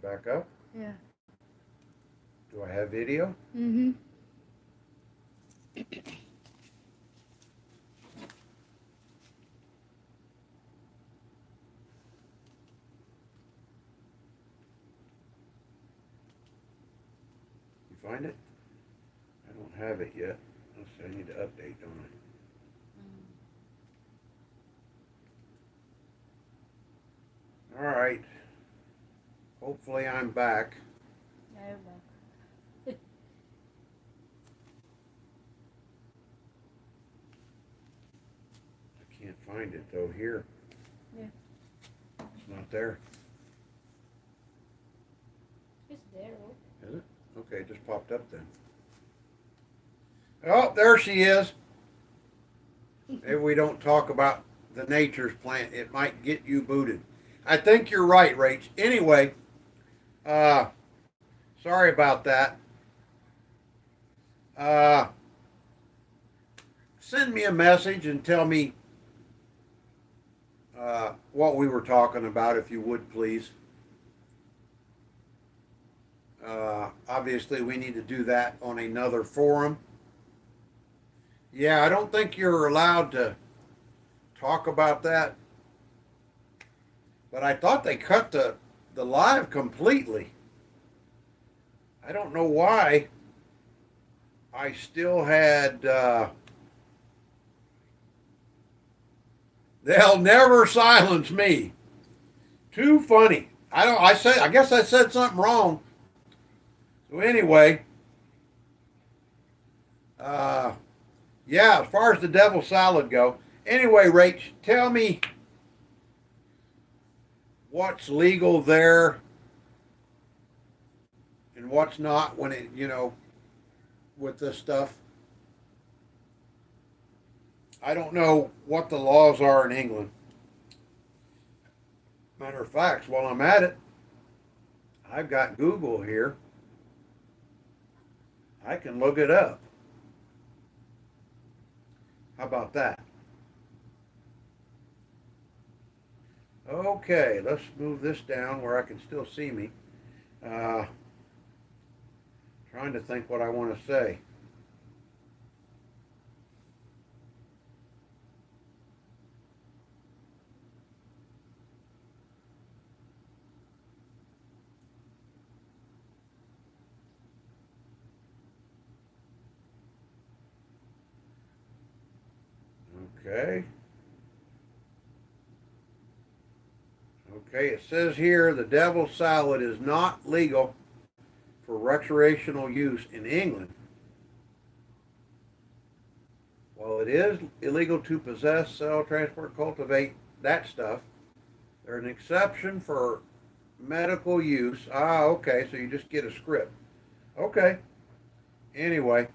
back up? Yeah. Do I have video? Mm-hmm. You find it? I don't have it yet. Let's see, I need to update, don't I? All right. Hopefully I'm back. Yeah, you're back. I can't find it though here. Yeah. It's not there. It's there. Is it? Okay, it just popped up then. Oh, there she is. Maybe we don't talk about the nature's plant. It might get you booted. I think you're right, Rach. Anyway, sorry about that. Uh, Send me a message and tell me what we were talking about, if you would, please. Obviously, we need to do that on another forum. Yeah, I don't think you're allowed to talk about that. But I thought they cut the live completely. I don't know why. I still had. They'll never silence me. Too funny. I don't. I said. I guess I said something wrong. So anyway, yeah. As far as the devil salad go. Anyway, Rach, tell me what's legal there and what's not when it, with this stuff. I don't know what the laws are in England. Matter of fact, while I'm at it, I've got Google here. I can look it up. How about that? Okay, let's move this down where I can still see me. Trying to think what I want to say. Okay. Okay, it says here the devil's salad is not legal for recreational use in England. While it is illegal to possess, sell, transport, cultivate that stuff, there's an exception for medical use. Ah, okay, so you just get a script. Okay. Anyway,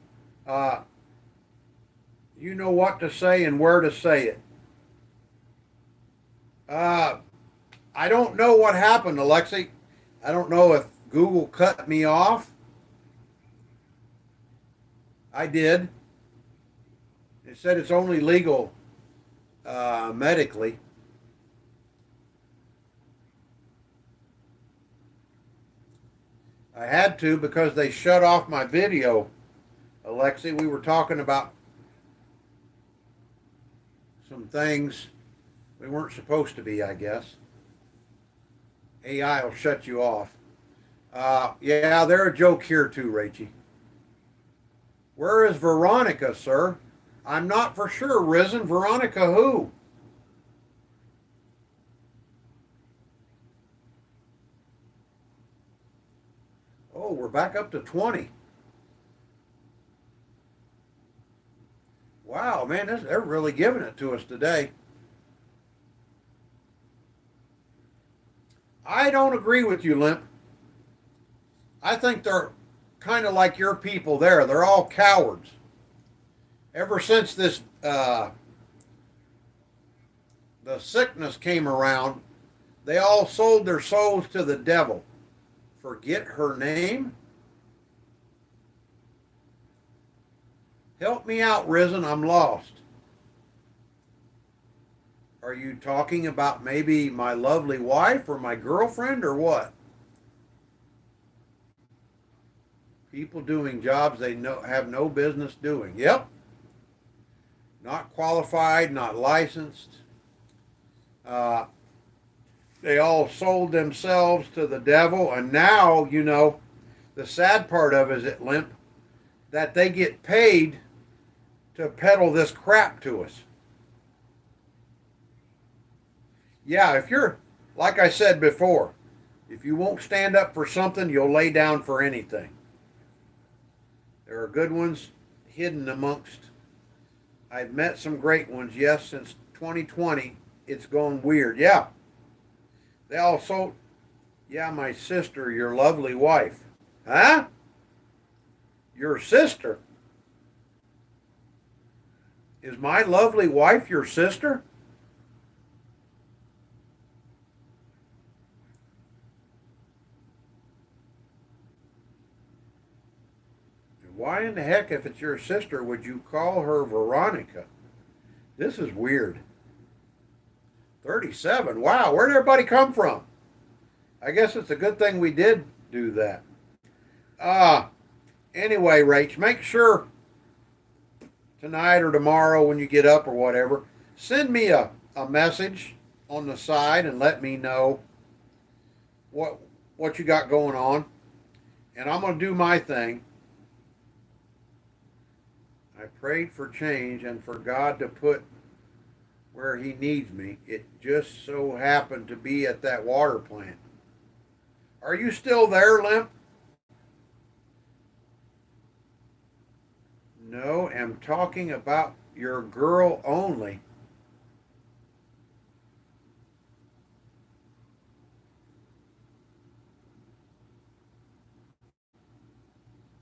you know what to say and where to say it. I don't know what happened, Alexi. I don't know if Google cut me off. I did. It said it's only legal medically. I had to because they shut off my video, Alexi. We were talking about some things we weren't supposed to be, I guess. AI will shut you off. Yeah, they're a joke here too, Rachie. Where is Veronica, sir? I'm not for sure, Risen. Veronica who? Oh, we're back up to 20. Wow, man, they're really giving it to us today. I don't agree with you, Limp. I think they're kind of like your people there. They're all cowards. Ever since this the sickness came around, they all sold their souls to the devil. Forget her name? Help me out, Risen. I'm lost. Are you talking about maybe my lovely wife or my girlfriend or what? People doing jobs they have no business doing. Yep. Not qualified, not licensed. Uh, they all sold themselves to the devil, and now, the sad part of it, Limp, that they get paid to peddle this crap to us. Yeah, if you're, like I said before, if you won't stand up for something, you'll lay down for anything. There are good ones hidden amongst. I've met some great ones. Yes, since 2020, it's gone weird. Yeah. They also, yeah, my sister, your lovely wife. Huh? Your sister? Is my lovely wife your sister? Why in the heck, if it's your sister, would you call her Veronica? This is weird. 37. Wow, where'd everybody come from? I guess it's a good thing we did do that. Anyway, Rach, make sure tonight or tomorrow when you get up or whatever, send me a message on the side and let me know what you got going on. And I'm going to do my thing. I prayed for change and for God to put where he needs me. It just so happened to be at that water plant. Are you still there, Limp? No, I'm talking about your girl only.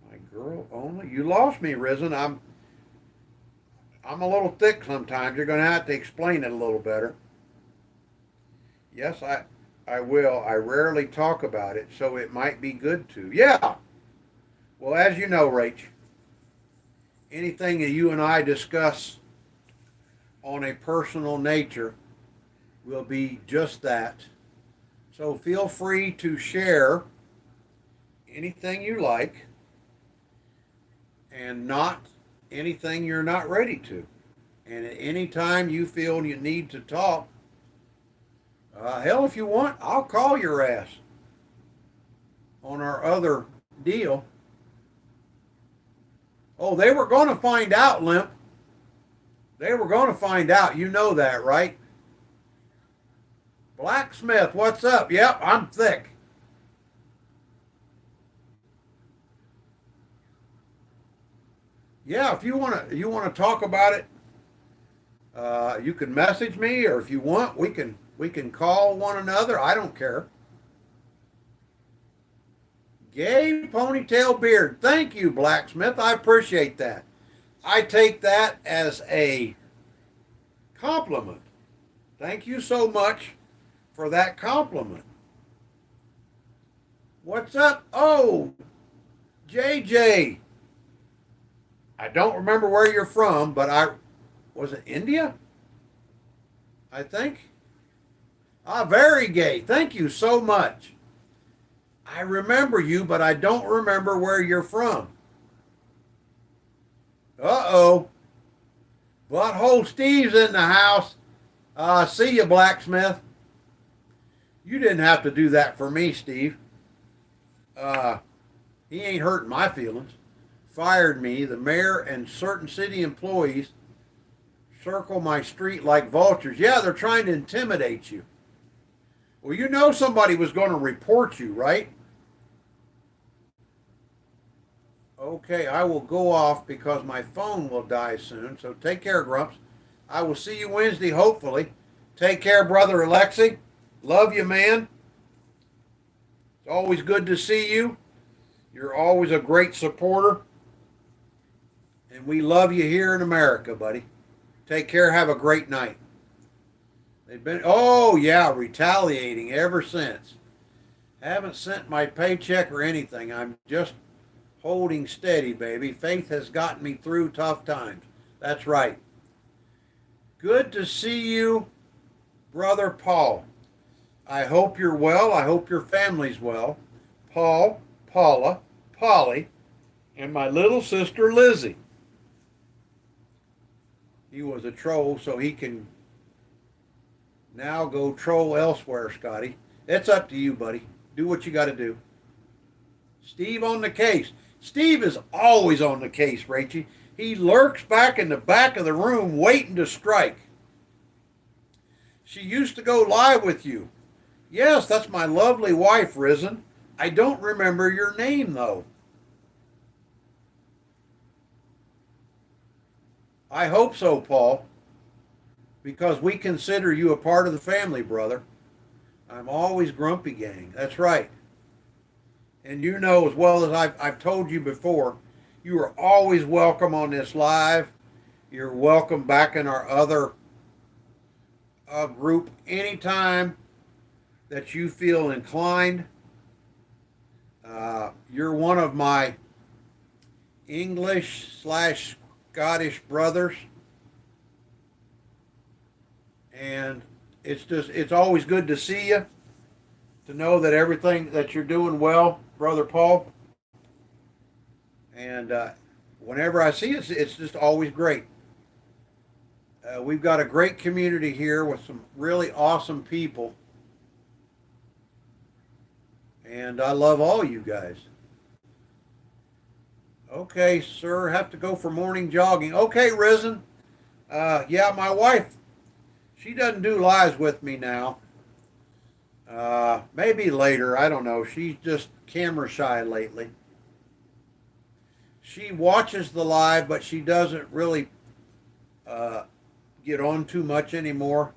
My girl only? You lost me, Risen. I'm a little thick sometimes. You're going to have to explain it a little better. Yes, I will. I rarely talk about it, so it might be good to. Yeah. Well, as you know, Rach, anything that you and I discuss on a personal nature will be just that. So feel free to share anything you like and not anything you're not ready to. And at any time you feel you need to talk, hell, if you want, I'll call your ass on our other deal. Oh, they were going to find out, Limp. They were going to find out. You know that, right? Blacksmith, what's up? Yep, I'm thick. Yeah, if you want to talk about it, you can message me, or if you want, we can call one another. I don't care. Gay ponytail beard. Thank you, Blacksmith. I appreciate that. I take that as a compliment. Thank you so much for that compliment. What's up? Oh, JJ. I don't remember where you're from, but was it India? I think. Very gay. Thank you so much. I remember you, but I don't remember where you're from. Uh-oh. Butthole Steve's in the house. See you, Blacksmith. You didn't have to do that for me, Steve. He ain't hurting my feelings. Fired me. The mayor and certain city employees circle my street like vultures. Yeah, they're trying to intimidate you. Well, you know somebody was going to report you, right? Okay, I will go off because my phone will die soon. So take care, Grumps. I will see you Wednesday, hopefully. Take care, Brother Alexi. Love you, man. It's always good to see you. You're always a great supporter. And we love you here in America, buddy. Take care. Have a great night. They've been, oh, yeah, retaliating ever since. Haven't sent my paycheck or anything. I'm just holding steady, baby. Faith has gotten me through tough times. That's right. Good to see you, Brother Paul. I hope you're well. I hope your family's well. Paul, Paula, Polly, and my little sister Lizzie. He was a troll, so he can now go troll elsewhere, Scotty. It's up to you, buddy. Do what you got to do. Steve on the case. Steve is always on the case, Rachie. He lurks back in the back of the room waiting to strike. She used to go live with you. Yes, that's my lovely wife, Risen. I don't remember your name, though. I hope so, Paul, because we consider you a part of the family, brother. I'm always grumpy, gang. That's right. And you know as well as I've told you before, you are always welcome on this live. You're welcome back in our other group anytime that you feel inclined. You're one of my English/Scottish brothers, and it's always good to see you, to know that everything that you're doing well, Brother Paul. And whenever I see it, it's just always great. We've got a great community here with some really awesome people, and I love all you guys. Okay, sir, have to go for morning jogging. Okay, Risen. Yeah, my wife, she doesn't do lives with me now. Maybe later, I don't know. She's just camera shy lately. She watches the live, but she doesn't really get on too much anymore.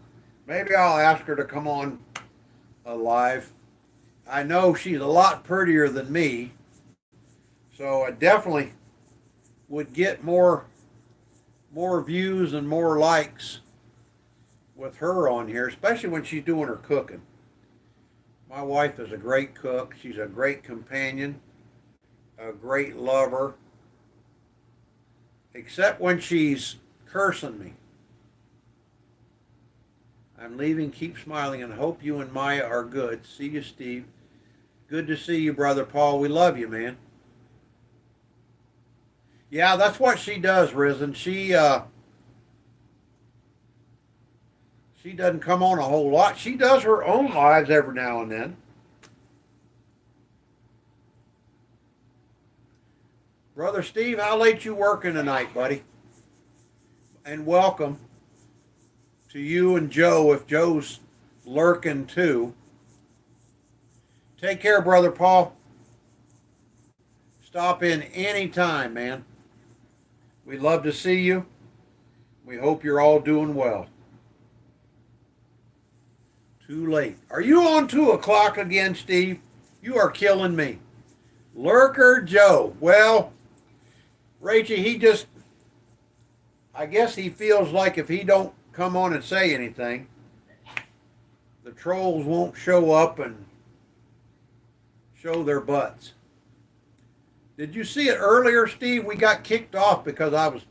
Maybe I'll ask her to come on live. I know she's a lot prettier than me, so I definitely would get more views and more likes with her on here, especially when she's doing her cooking. My wife is a great cook. She's a great companion, a great lover, except when she's cursing me. I'm leaving. Keep smiling and hope you and Maya are good. See you, Steve. Good to see you, Brother Paul. We love you, man. Yeah, that's what she does, Risen. She doesn't come on a whole lot. She does her own lives every now and then. Brother Steve, how late you working tonight, buddy? And welcome to you and Joe, if Joe's lurking too. Take care, Brother Paul. Stop in any time, man. We'd love to see you. We hope you're all doing well. Too late. Are you on 2 o'clock again, Steve? You are killing me. Lurker Joe. Well, Rachie, I guess he feels like if he don't come on and say anything, the trolls won't show up and show their butts. Did you see it earlier, Steve? We got kicked off because I was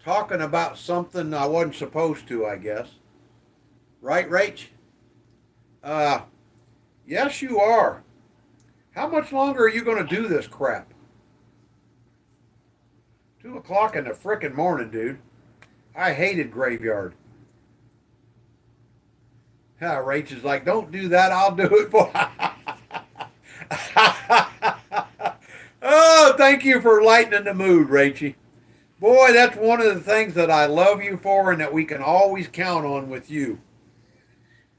talking about something I wasn't supposed to, I guess. Right, Rach? Yes, you are. How much longer are you going to do this crap? 2 o'clock in the frickin' morning, dude. I hated graveyard. Rach is like, don't do that. I'll do it for Oh, thank you for lightening the mood, Rachie. Boy, that's one of the things that I love you for and that we can always count on with you.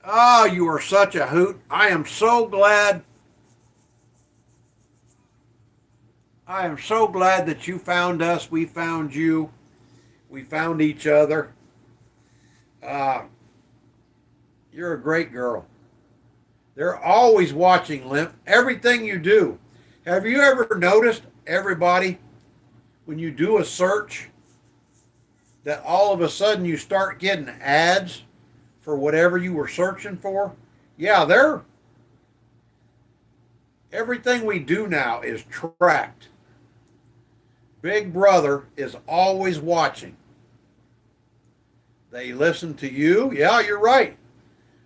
Oh, you are such a hoot. I am so glad. I am so glad that you found us. We found you. We found each other. You're a great girl. They're always watching, Limp. Everything you do. Have you ever noticed, everybody, when you do a search, that all of a sudden you start getting ads for whatever you were searching for? Yeah, everything we do now is tracked. Big Brother is always watching. They listen to you. Yeah, you're right.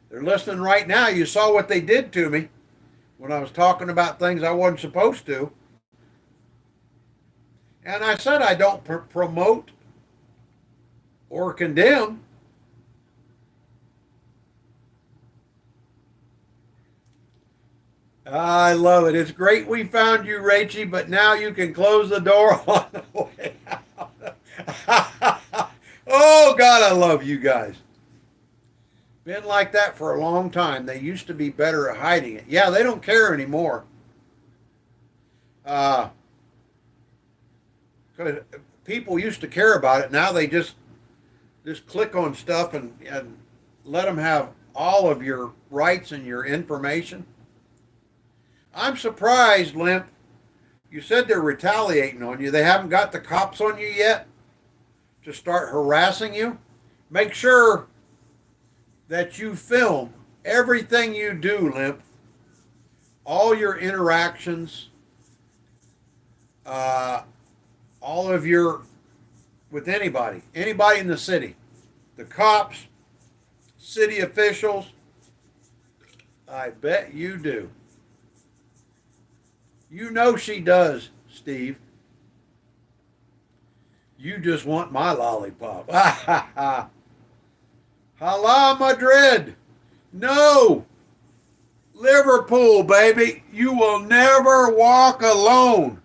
They're listening right now. You saw what they did to me when I was talking about things I wasn't supposed to. And I said I don't promote or condemn. I love it. It's great we found you, Rachie, but now you can close the door on the way out. Oh, God, I love you guys. Been like that for a long time. They used to be better at hiding it. Yeah, they don't care anymore. 'Cause people used to care about it. Now they just click on stuff and let them have all of your rights and your information. I'm surprised, Limp. You said they're retaliating on you. They haven't got the cops on you yet to start harassing you. Make sure that you film everything you do, Limp. All your interactions, uh, all of your, with anybody in the city, the cops, city officials. I bet you do. You know she does, Steve. You just want my lollipop. Ha ha ha. Hala Madrid. No. Liverpool, baby. You will never walk alone.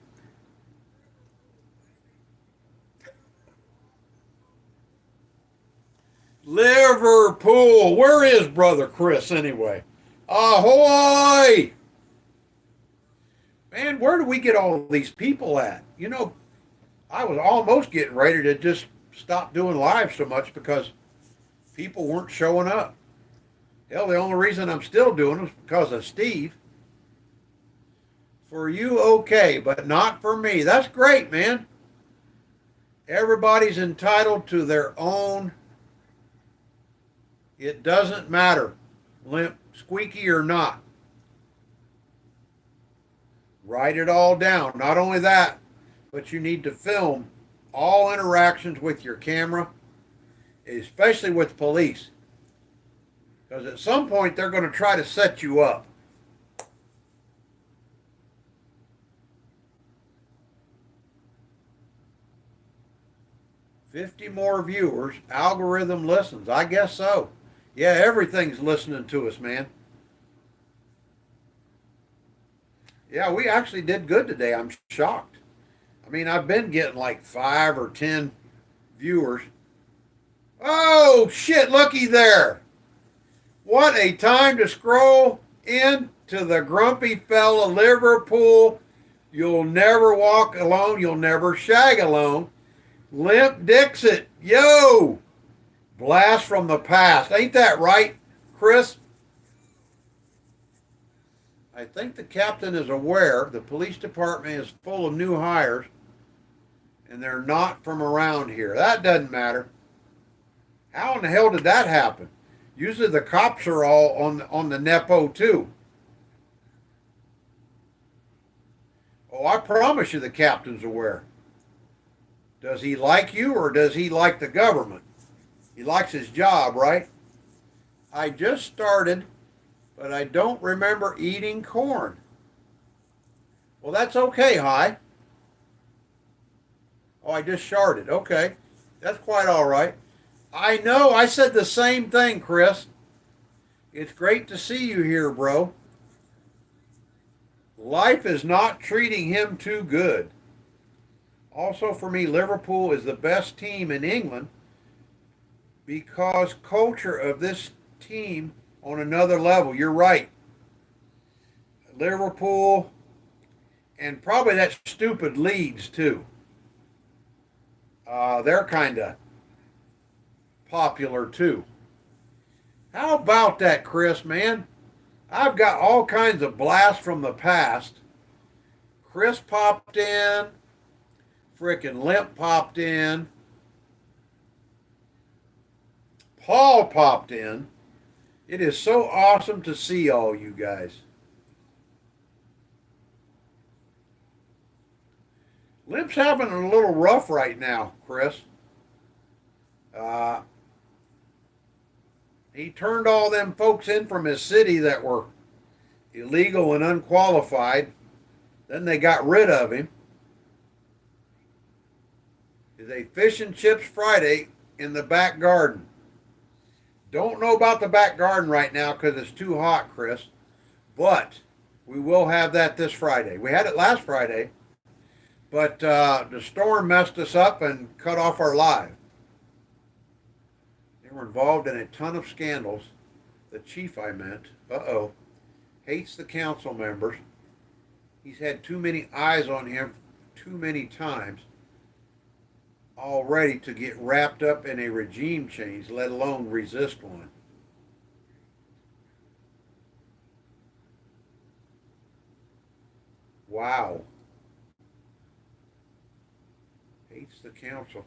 Liverpool. Where is Brother Chris anyway? Ahoy! Man, where do we get all these people at? You know, I was almost getting ready to just stop doing live so much because people weren't showing up. Hell, the only reason I'm still doing it is because of Steve. For you, okay, but not for me. That's great, man. Everybody's entitled to their own. It doesn't matter, limp, squeaky or not. Write it all down. Not only that, but you need to film all interactions with your camera, especially with police. Because at some point they're going to try to set you up. $50 more viewers, algorithm listens. I guess so. Yeah, everything's listening to us, man. Yeah, we actually did good today. I'm shocked. I mean, I've been getting like 5 or 10 viewers. Oh, shit, looky there. What a time to scroll into the grumpy fella, Liverpool. You'll never walk alone. You'll never shag alone. Limp Dixit. Yo. Blast from the past. Ain't that right, Chris? I think the captain is aware the police department is full of new hires and they're not from around here. That doesn't matter. How in the hell did that happen? Usually the cops are all on the Nepo too. Oh, I promise you the captain's aware. Does he like you or does he like the government? He likes his job, right? I just started, but I don't remember eating corn. Well, that's okay, Hi. Oh, I just sharted. Okay. That's quite all right. I know. I said the same thing, Chris. It's great to see you here, bro. Life is not treating him too good. Also, for me, Liverpool is the best team in England because culture of this team on another level. You're right. Liverpool and probably that stupid Leeds too. They're kind of popular too. How about that, Chris, man? I've got all kinds of blasts from the past. Chris popped in. Frickin' Limp popped in. Paul popped in. It is so awesome to see all you guys. Limp's having a little rough right now, Chris. He turned all them folks in from his city that were illegal and unqualified. Then they got rid of him. is a fish and chips Friday in the back garden. Don't know about the back garden right now because it's too hot, Chris. But we will have that this Friday. We had it last Friday, but the storm messed us up and cut off our live. They were involved in a ton of scandals. The chief, I meant, hates the council members. He's had too many eyes on him too many times already to get wrapped up in a regime change, let alone resist one. Wow. Hates the council.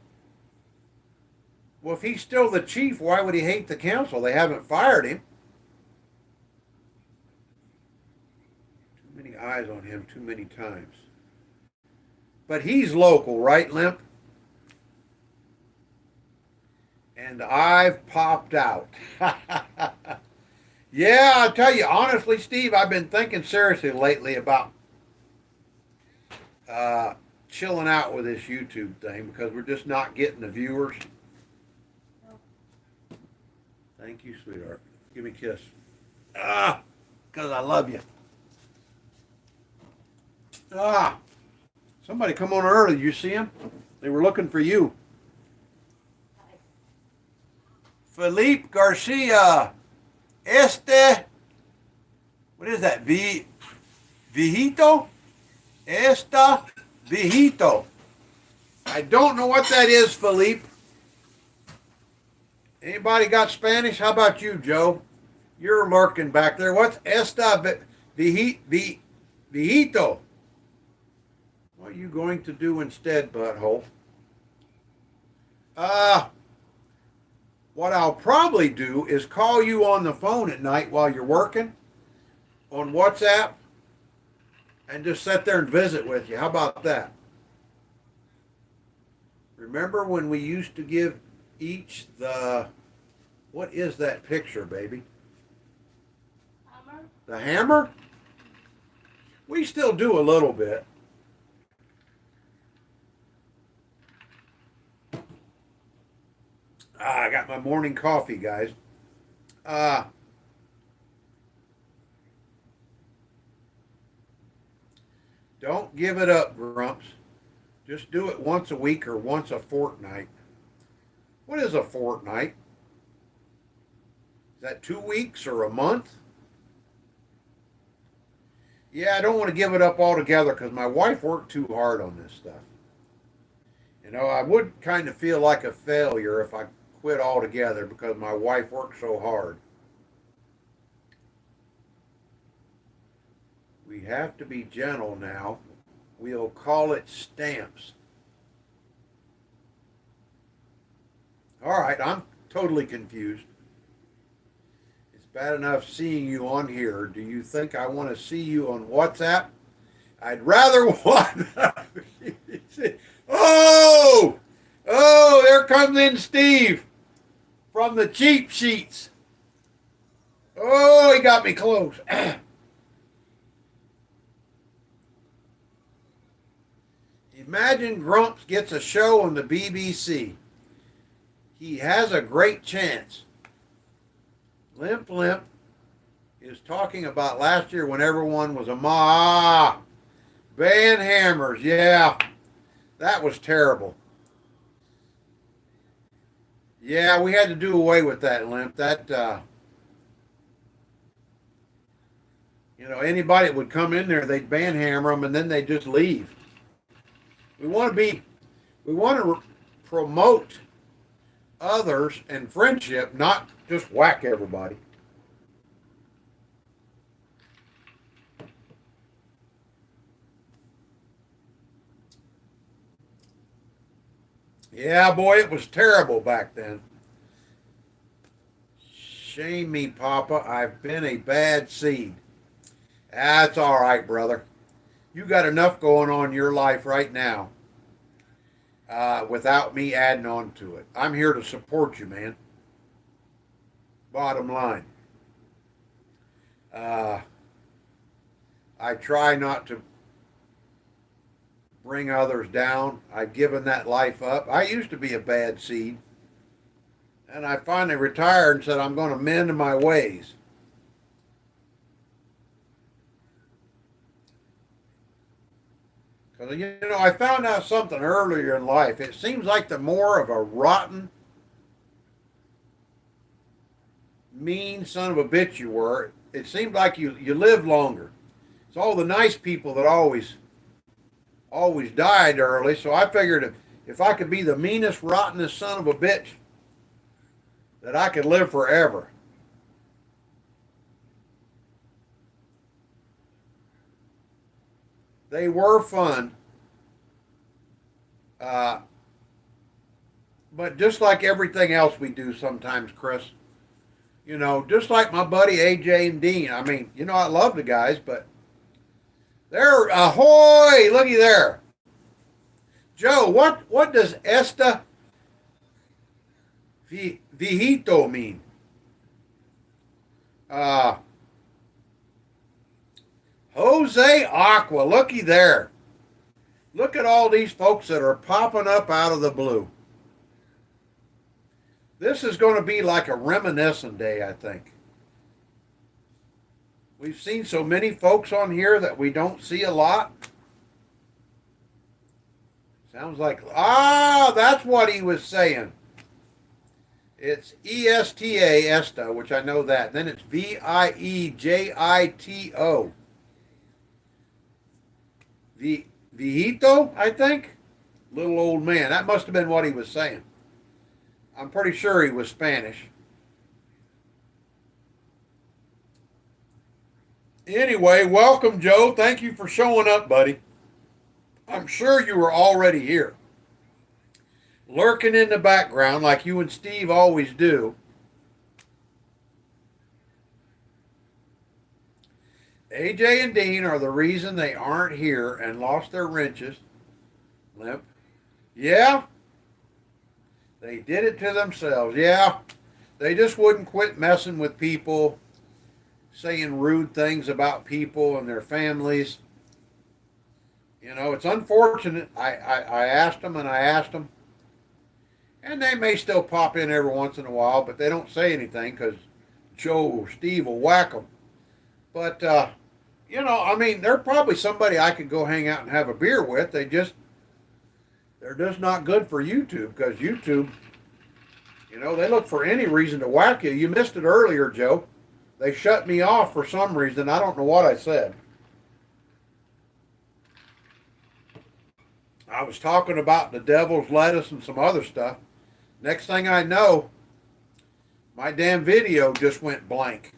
Well, if he's still the chief, why would he hate the council? They haven't fired him. Too many eyes on him too many times. But he's local, right, Limp? And I've popped out. Yeah, I'll tell you, honestly, Steve, I've been thinking seriously lately about chilling out with this YouTube thing because we're just not getting the viewers. Thank you, sweetheart. Give me a kiss. Because I love you. Somebody come on early. You see them? They were looking for you. Felipe Garcia. What is that? Viejito? Viejito. I don't know what that is, Felipe. Anybody got Spanish? How about you, Joe? You're lurking back there. What's viejito? What are you going to do instead, butthole? What I'll probably do is call you on the phone at night while you're working on WhatsApp and just sit there and visit with you. How about that? Remember when we used to give each what is that picture, baby? Hammer? The hammer? We still do a little bit. I got my morning coffee, guys. Don't give it up, Grumps. Just do it once a week or once a fortnight. What is a fortnight? Is that 2 weeks or a month? Yeah, I don't want to give it up altogether because my wife worked too hard on this stuff. You know, I would kind of feel like a failure if I quit altogether because my wife worked so hard. We have to be gentle now. We'll call it stamps. All right, I'm totally confused. It's bad enough seeing you on here. Do you think I want to see you on WhatsApp? I'd rather want... Oh! Oh, there comes in Steve from the cheap sheets. Oh, he got me close. Imagine Grumps gets a show on the BBC. He has a great chance. Limp is talking about last year when everyone was ban hammers. Yeah, that was terrible. Yeah, we had to do away with that, Limp. That, anybody that would come in there, they'd ban hammer them and then they'd just leave. We want to promote others and friendship, not just whack everybody. Yeah, boy, it was terrible back then. Shame me, Papa. I've been a bad seed. That's all right, brother. You got enough going on in your life right now without me adding on to it. I'm here to support you, man. Bottom line. I try not to bring others down. I've given that life up. I used to be a bad seed. And I finally retired and said, I'm going to mend my ways. Because, I found out something earlier in life. It seems like the more of a rotten, mean son of a bitch you were, it seemed like you lived longer. It's all the nice people that always died early. So I figured if I could be the meanest, rottenest son of a bitch, that I could live forever. They were fun. But just like everything else we do sometimes, Chris, just like my buddy AJ and Dean. I mean, I love the guys, but they're ahoy! Looky there, Joe. What does esta viejito mean? Jose Aqua. Looky there. Look at all these folks that are popping up out of the blue. This is going to be like a reminiscent day, I think. We've seen so many folks on here that we don't see a lot. Sounds like, that's what he was saying. It's ESTA, ESTA, which I know that. Then it's VIEJITO. Viejito, I think? Little old man. That must have been what he was saying. I'm pretty sure he was Spanish. Anyway, welcome, Joe. Thank you for showing up, buddy. I'm sure you were already here. Lurking in the background like you and Steve always do. AJ and Dean are the reason they aren't here and lost their wrenches. Limp. Yeah. They did it to themselves. Yeah. They just wouldn't quit messing with people, saying rude things about people and their families. It's unfortunate. I asked them and I asked them. And they may still pop in every once in a while, but they don't say anything because Joe or Steve will whack them. But, they're probably somebody I could go hang out and have a beer with. They're just not good for YouTube because YouTube, they look for any reason to whack you. You missed it earlier, Joe. They shut me off for some reason. I don't know what I said. I was talking about the devil's lettuce and some other stuff. Next thing I know, my damn video just went blank.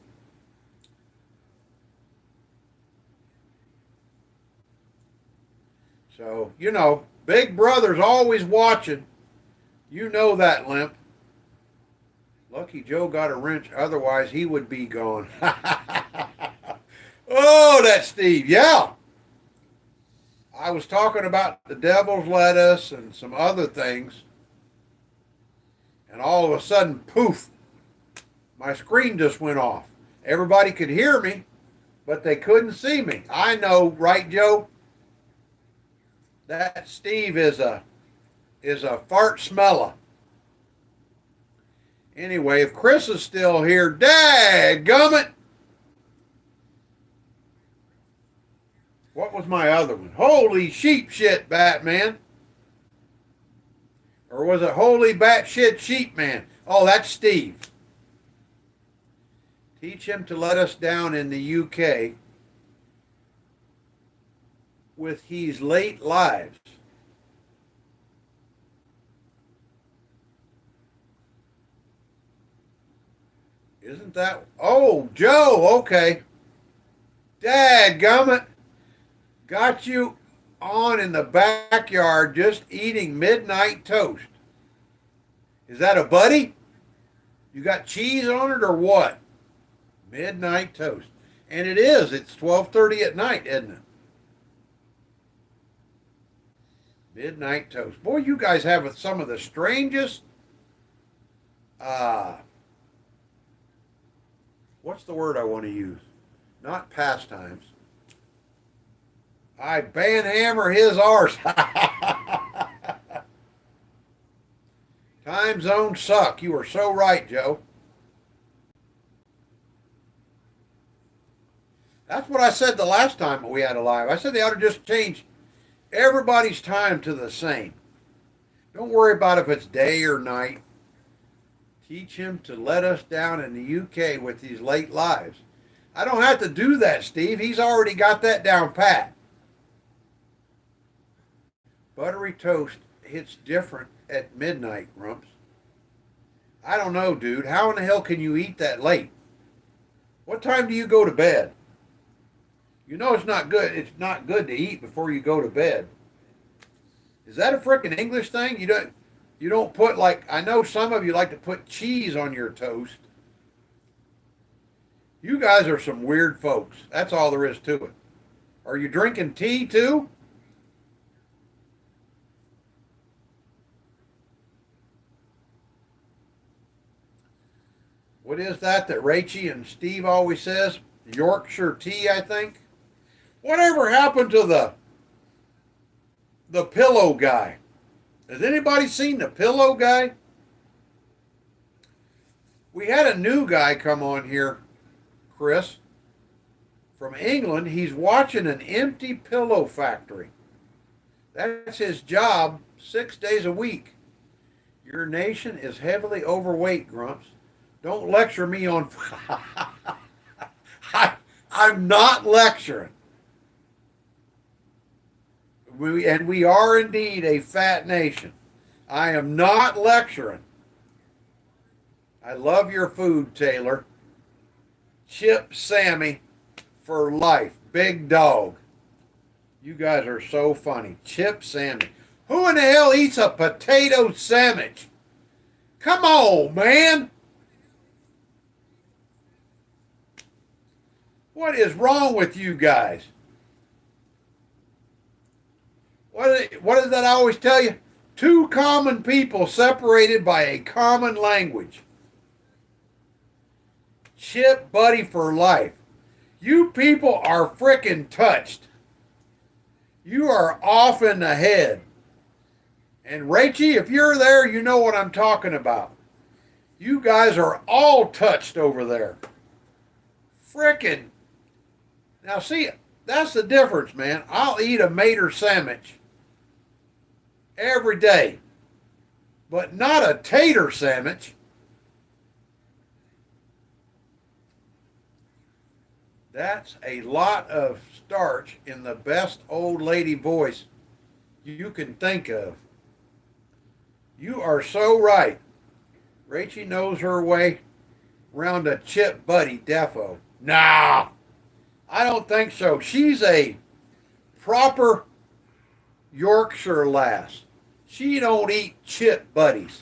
So, Big Brother's always watching. You know that, Limp. Lucky Joe got a wrench, otherwise he would be gone. Oh, that's Steve. Yeah. I was talking about the devil's lettuce and some other things. And all of a sudden, poof, my screen just went off. Everybody could hear me, but they couldn't see me. I know, right, Joe? That Steve is a fart smeller. Anyway, if Chris is still here, dadgummit. What was my other one? Holy sheep shit, Batman. Or was it holy batshit sheep man? Oh, that's Steve. Teach him to let us down in the UK with his late lives. Isn't that? Oh, Joe, okay. Dadgummit. Got you on in the backyard just eating midnight toast. Is that a buddy? You got cheese on it or what? Midnight toast. And it is. It's 12:30 at night, isn't it? Midnight toast. Boy, you guys have some of the strangest, what's the word I want to use? Not pastimes. I banhammer his arse. Time zones suck. You are so right, Joe. That's what I said the last time we had a live. I said they ought to just change everybody's time to the same. Don't worry about if it's day or night. Teach him to let us down in the UK with these late lives. I don't have to do that, Steve. He's already got that down pat. Buttery toast hits different at midnight, Grumps. I don't know, dude. How in the hell can you eat that late? What time do you go to bed? You know it's not good. It's not good to eat before you go to bed. Is that a frickin' English thing? You don't put, like, I know some of you like to put cheese on your toast. You guys are some weird folks. That's all there is to it. Are you drinking tea too? What is that Rachie and Steve always says? Yorkshire tea, I think. Whatever happened to the pillow guy? Has anybody seen the pillow guy? We had a new guy come on here, Chris, from England. He's watching an empty pillow factory. That's his job 6 days a week. Your nation is heavily overweight, Grumps. Don't lecture me on... I'm not lecturing. We are indeed a fat nation. I am not lecturing. I love your food, Taylor. Chip Sammy for life. Big dog. You guys are so funny. Chip Sammy. Who in the hell eats a potato sandwich? Come on, man. What is wrong with you guys? What does that always tell you? Two common people separated by a common language. Chip buddy for life. You people are frickin' touched. You are off in the head. And Rachie, if you're there, you know what I'm talking about. You guys are all touched over there. Frickin'. Now see, that's the difference, man. I'll eat a Mater sandwich every day, but not a tater sandwich. That's a lot of starch in the best old lady voice you can think of. You are so right. Rachie knows her way around a chip buddy defo. Nah, I don't think so. She's a proper Yorkshire lass. She don't eat chip buddies.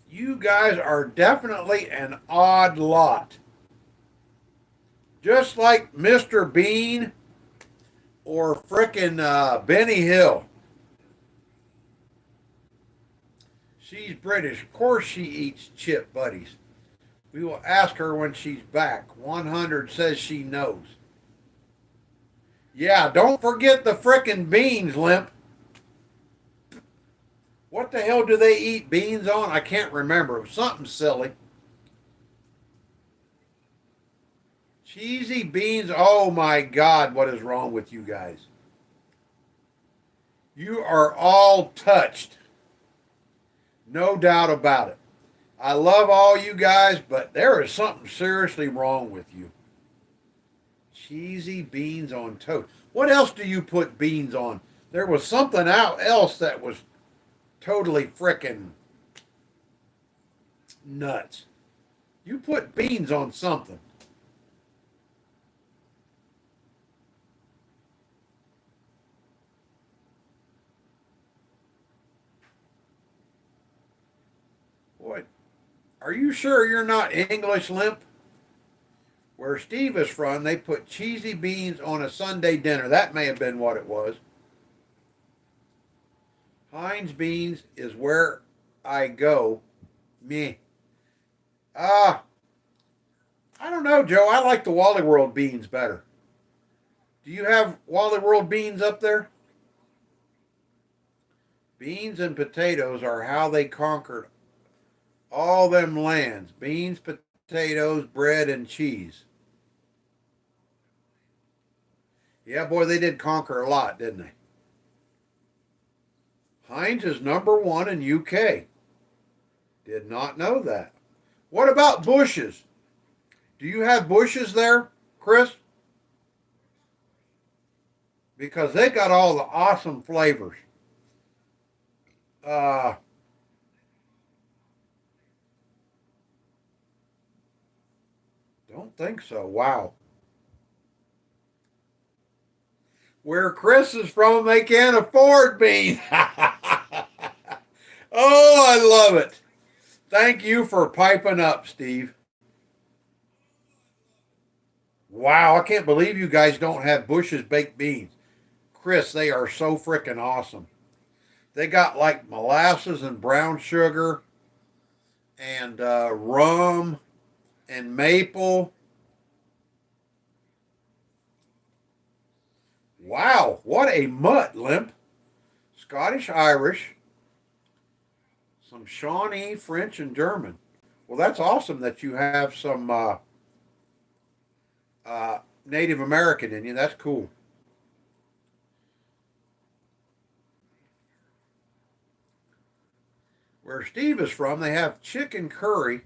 You guys are definitely an odd lot. Just like Mr. Bean or frickin' Benny Hill. She's British. Of course she eats chip buddies. We will ask her when she's back. 100 says she knows. Yeah, don't forget the frickin' beans, Limp. What the hell do they eat beans on? I can't remember. It was something silly. Cheesy beans. Oh my God, what is wrong with you guys? You are all touched. No doubt about it. I love all you guys, but there is something seriously wrong with you. Cheesy beans on toast. What else do you put beans on? There was something else that was totally frickin' nuts. You put beans on something. What? Are you sure you're not English, Limp? Where Steve is from, they put cheesy beans on a Sunday dinner. That may have been what it was. Heinz beans is where I go Me. Uh, I don't know, Joe. I like the Wally World beans better. Do you have Wally World beans up there? Beans and potatoes are how they conquered all them lands. Beans, potatoes, bread, and cheese. Yeah, boy, they did conquer a lot, didn't they? Heinz is number one in UK. Did not know that. What about Bush's? Do you have Bush's there, Chris? Because they got all the awesome flavors. Uh, don't think so. Wow. Where Chris is from, they can't afford beans. Oh, I love it. Thank you for piping up, Steve. Wow, I can't believe you guys don't have Bush's baked beans. Chris, they are so freaking awesome. They got like molasses and brown sugar and rum and maple. Wow, what a mutt, Limp. Scottish Irish, some Shawnee, French, and German. Well, that's awesome that you have some Native American in you. That's cool. Where Steve is from, they have chicken curry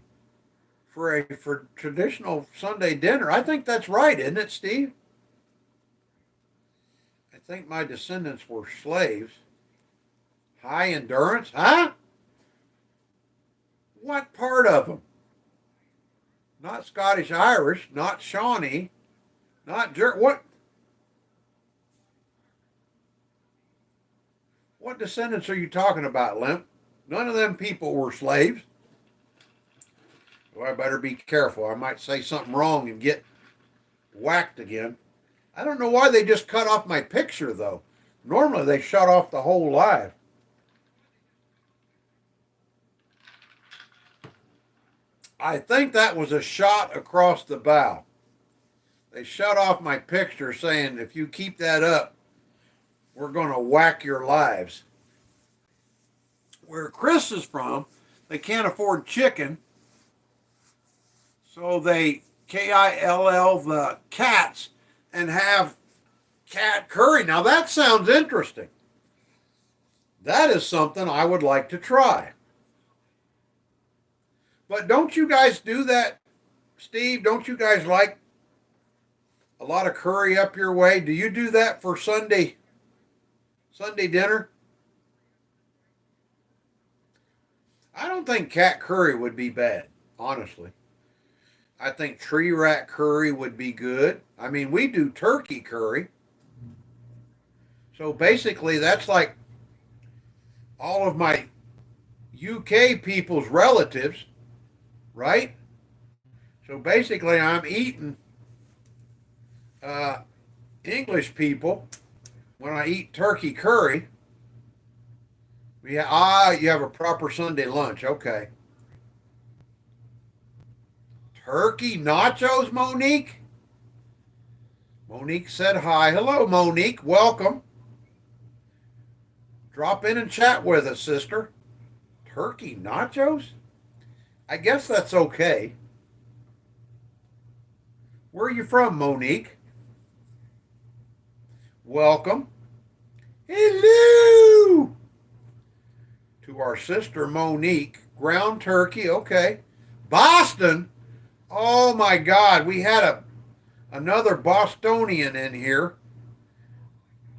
for traditional Sunday dinner. I think that's right, isn't it, Steve? I think my descendants were slaves. High endurance, huh? What part of them? Not Scottish Irish, not Shawnee, not what descendants are you talking about, Limp? None of them people were slaves. Well, I better be careful. I might say something wrong and get whacked again. I don't know why they just cut off my picture though. Normally they shut off the whole live. I think that was a shot across the bow. They shut off my picture saying if you keep that up, we're going to whack your lives. Where Chris is from, they can't afford chicken, so they KILL the cats and have cat curry. Now that sounds interesting. That is something I would like to try. But don't you guys do that, Steve? Don't you guys like a lot of curry up your way? Do you do that for Sunday dinner? I don't think cat curry would be bad, honestly. I think tree rat curry would be good. I mean, we do turkey curry. So basically, that's like all of my UK people's relatives, right? So basically, I'm eating uh, English people when I eat turkey curry. You have a proper Sunday lunch. Okay. Turkey nachos, Monique? Monique said hi. Hello, Monique. Welcome. Drop in and chat with us, sister. Turkey nachos? I guess that's okay. Where are you from, Monique? Welcome. Hello to our sister Monique. Ground turkey, okay. Boston? Oh my God, we had another Bostonian in here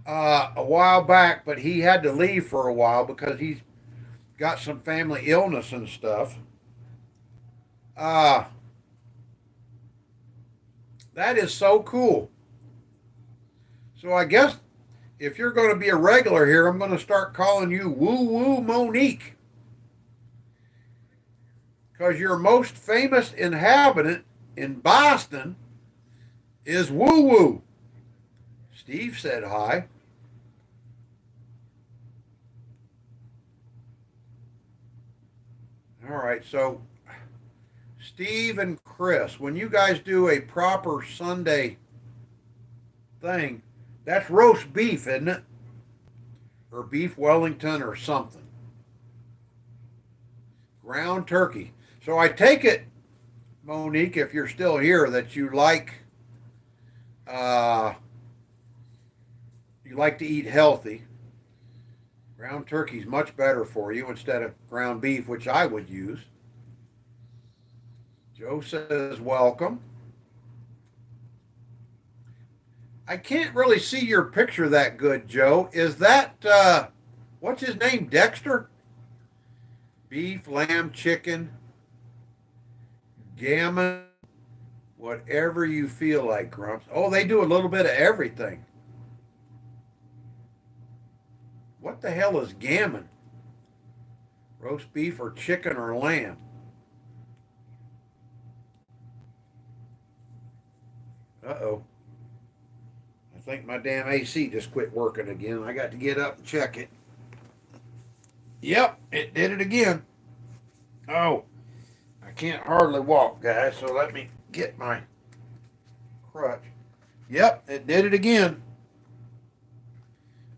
a while back, but he had to leave for a while because he's got some family illness and stuff. Uh, that is so cool. So I guess if you're going to be a regular here, I'm going to start calling you Woo Woo Monique because your most famous inhabitant in Boston is Woo Woo. Steve said hi. All right, so Steve and Chris, when you guys do a proper Sunday thing, that's roast beef, isn't it? Or beef Wellington or something. Ground turkey. So I take it, Monique, if you're still here, that uh, you like to eat healthy. Ground turkey's much better for you instead of ground beef, which I would use. Joe says welcome. I can't really see your picture that good, Joe. Is that what's his name? Dexter? Beef, lamb, chicken, gammon, whatever you feel like, Grumps. Oh, they do a little bit of everything. What the hell is gammon? Roast beef or chicken or lamb? Uh-oh. I think my damn AC just quit working again. I got to get up and check it. Yep, it did it again. Oh, I can't hardly walk, guys, so let me get my crutch. Yep, it did it again.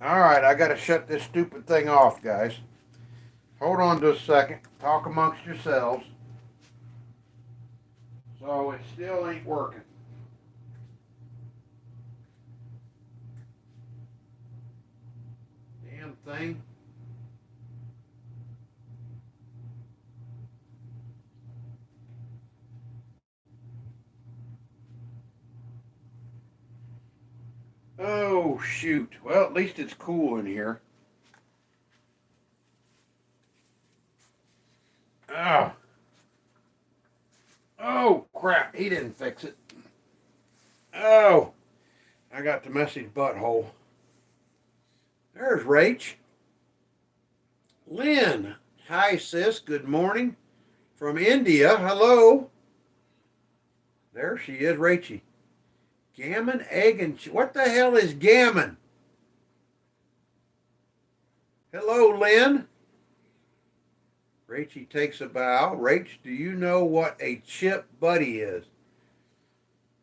All right, I got to shut this stupid thing off, guys. Hold on just a second. Talk amongst yourselves. So it still ain't working. Damn thing. Oh, shoot. Well, at least it's cool in here. Oh. Oh, crap. He didn't fix it. Oh. I got the message butthole. There's Rach. Lynn. Hi, sis. Good morning. From India. Hello. There she is, Rachie. Gammon, egg, and what the hell is gammon? Hello, Lynn. Rachie takes a bow. Rach, do you know what a chip buddy is?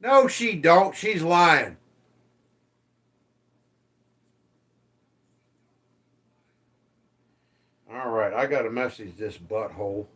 No, she don't. She's lying. All right, I got to message this butthole.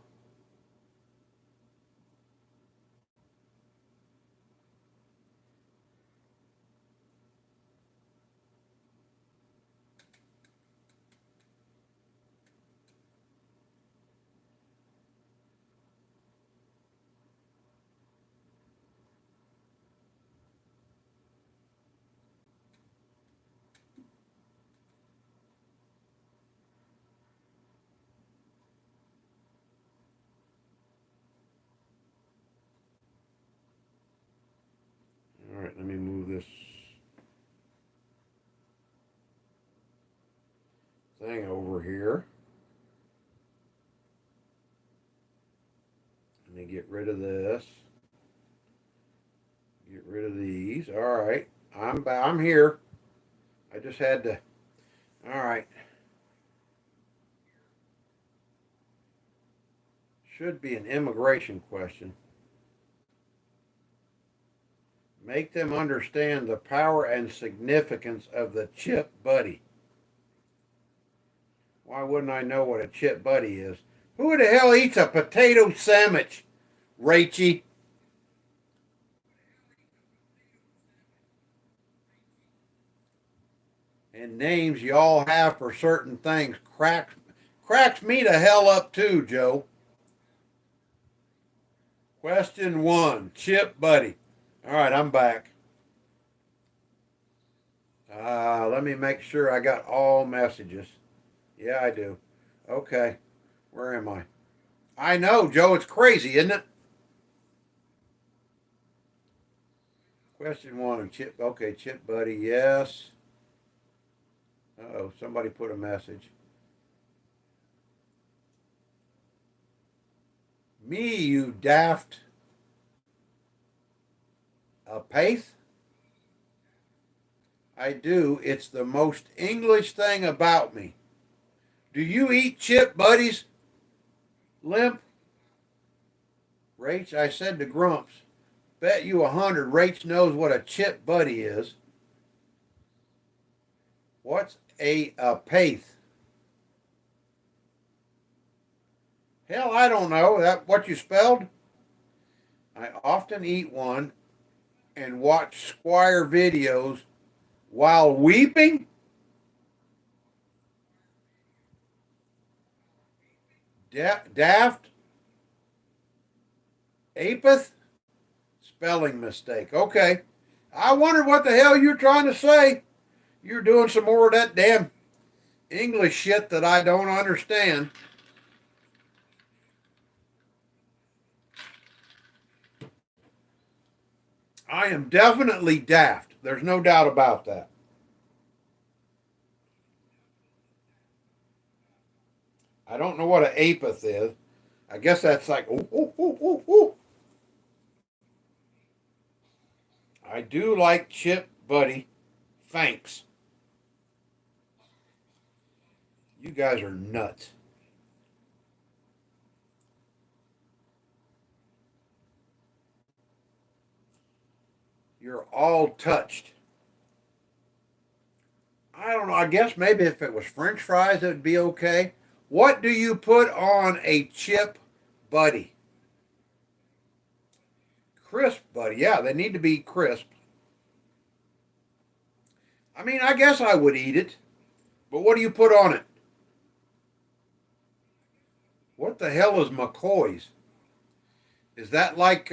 All right, let me move this thing over here. Let me get rid of this. Get rid of these. All right, I'm here. I just had to. All right. Should be an immigration question. Make them understand the power and significance of the chip buddy. Why wouldn't I know what a chip buddy is? Who the hell eats a potato sandwich, Rachie? And names y'all have for certain things cracks me the hell up too, Joe. Question one, chip buddy. All right, I'm back. Let me make sure I got all messages. Yeah, I do. Okay, where am I? I know, Joe. It's crazy, isn't it? Question one, chip. Okay, chip buddy. Yes. Oh, somebody put a message. Me, you daft a paith. I do. It's the most English thing about me. Do you eat chip buddies, Limp? Rach, I said to Grumps, bet you 100 Rach knows what a chip buddy is. What's a paith? Hell, I don't know. That what you spelled? I often eat one and watch Squire videos while weeping. Daft? Apeth? Spelling mistake. Okay. I wondered what the hell you're trying to say. You're doing some more of that damn English shit that I don't understand. I am definitely daft. There's no doubt about that. I don't know what an apeth is. I guess that's like, ooh, ooh, ooh, ooh, ooh. I do like chip buddy. Thanks. You guys are nuts. You're all touched. I don't know. I guess maybe if it was French fries, it would be okay. What do you put on a chip buddy? Crisp buddy. Yeah, they need to be crisp. I mean, I guess I would eat it, but what do you put on it? What the hell is McCoy's? Is that like,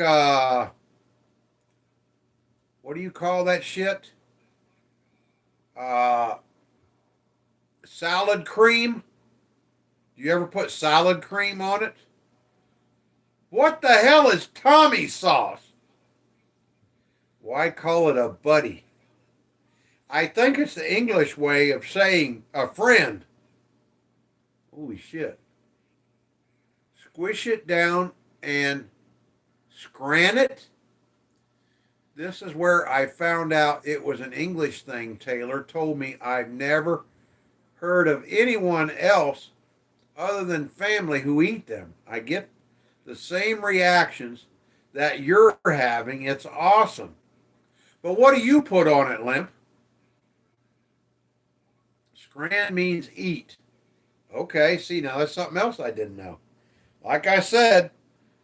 what do you call that shit? Uh, Salad cream? Do you ever put salad cream on it? What the hell is Tommy sauce? Why call it a buddy? I think it's the English way of saying a friend. Holy shit. Squish it down and scran it. This is where I found out it was an English thing. Taylor told me I've never heard of anyone else other than family who eat them. I get the same reactions that you're having. It's awesome. But what do you put on it, Limp? Scran means eat. Okay, see, now that's something else I didn't know. Like I said,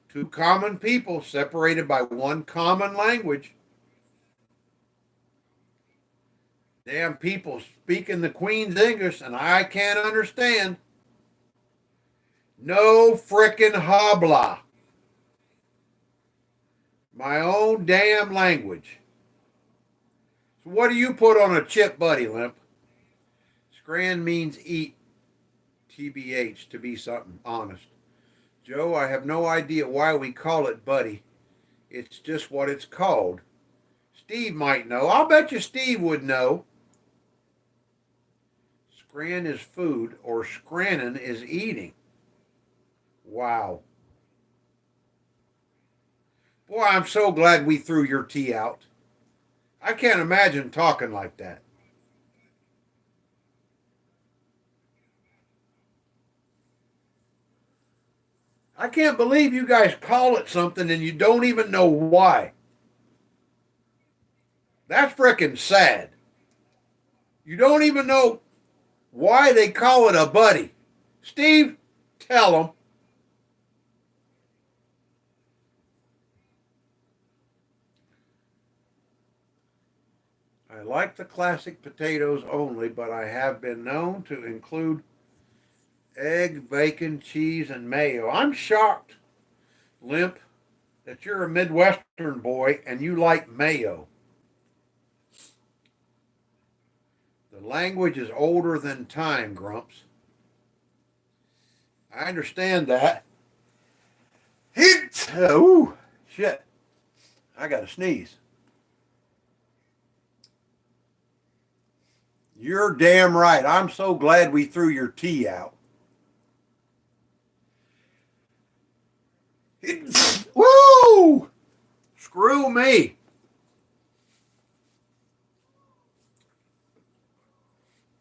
two common people separated by one common language. Damn people speaking the Queen's English and I can't understand. No frickin' habla. My own damn language. So what do you put on a chip buddy, Limp? Scran means eat. TBH, to be something honest. Joe, I have no idea why we call it buddy. It's just what it's called. Steve might know. I'll bet you Steve would know. Scran is food, or scrannin is eating. Wow. Boy, I'm so glad we threw your tea out. I can't imagine talking like that. I can't believe you guys call it something and you don't even know why. That's frickin' sad. You don't even know why they call it a buddy. Steve, tell them. I like the classic potatoes only, but I have been known to include egg, bacon, cheese, and mayo. I'm shocked, Limp, that you're a Midwestern boy and you like mayo. The language is older than time, Grumps. I understand that. Ooh, shit. I got to sneeze. You're damn right. I'm so glad we threw your tea out. Woo! Screw me.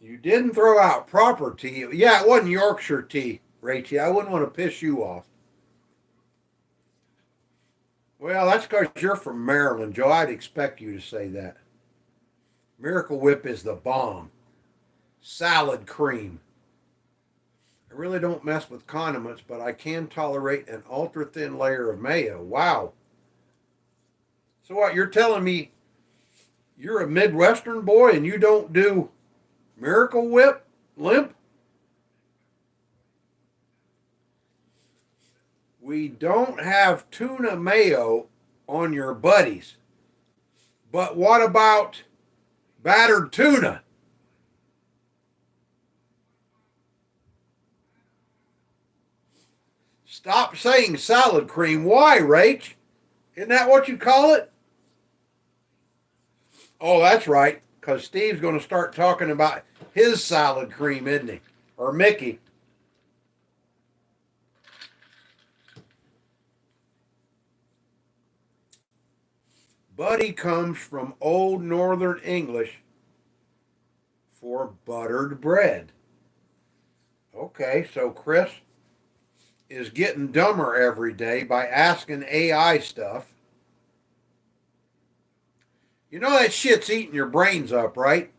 You didn't throw out proper tea. Yeah, it wasn't Yorkshire tea, Rachie. I wouldn't want to piss you off. Well, that's because you're from Maryland, Joe. I'd expect you to say that. Miracle Whip is the bomb. Salad cream. I really don't mess with condiments, but I can tolerate an ultra thin layer of mayo. Wow. So what? You're telling me you're a Midwestern boy and you don't do Miracle Whip limp? We don't have tuna mayo on your buddies. But what about battered tuna? Stop saying salad cream. Why, Rach? Isn't that what you call it? Oh, that's right. Because Steve's going to start talking about his salad cream, isn't he? Or Mickey. Buddy comes from Old Northern English for buttered bread. Okay, so Chris is getting dumber every day by asking AI stuff. You know that shit's eating your brains up, right?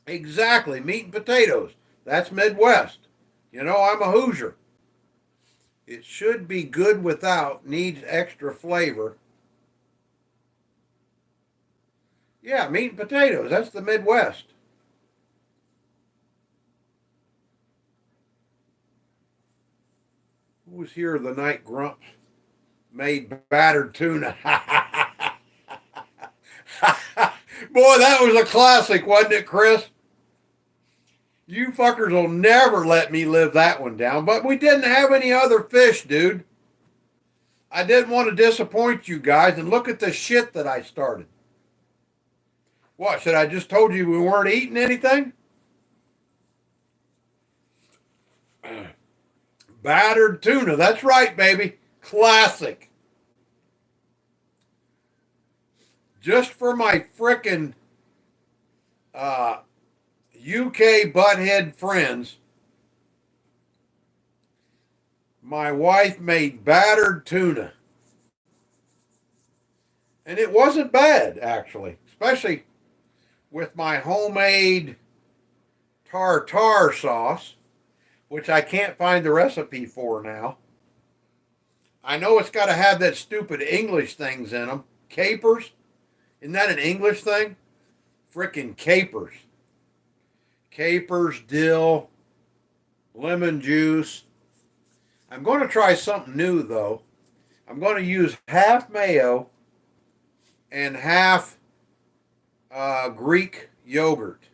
Exactly, meat and potatoes. That's Midwest. You know, I'm a Hoosier. It should be good without, needs extra flavor. Yeah, meat and potatoes. That's the Midwest. Who was here the night Grumps made battered tuna? Boy, that was a classic, wasn't it, Chris? You fuckers will never let me live that one down. But we didn't have any other fish, dude. I didn't want to disappoint you guys, and look at the shit that I started. What, should I just told you we weren't eating anything? Battered tuna, that's right, baby. Classic. Just for my frickin' UK butthead friends, my wife made battered tuna. And it wasn't bad, actually, especially with my homemade tartare sauce, which I can't find the recipe for now. I know it's got to have that stupid English things in them. Capers. Isn't that an English thing? Frickin' capers. Capers, dill, lemon juice. I'm going to try something new, though. I'm going to use half mayo and half Greek yogurt.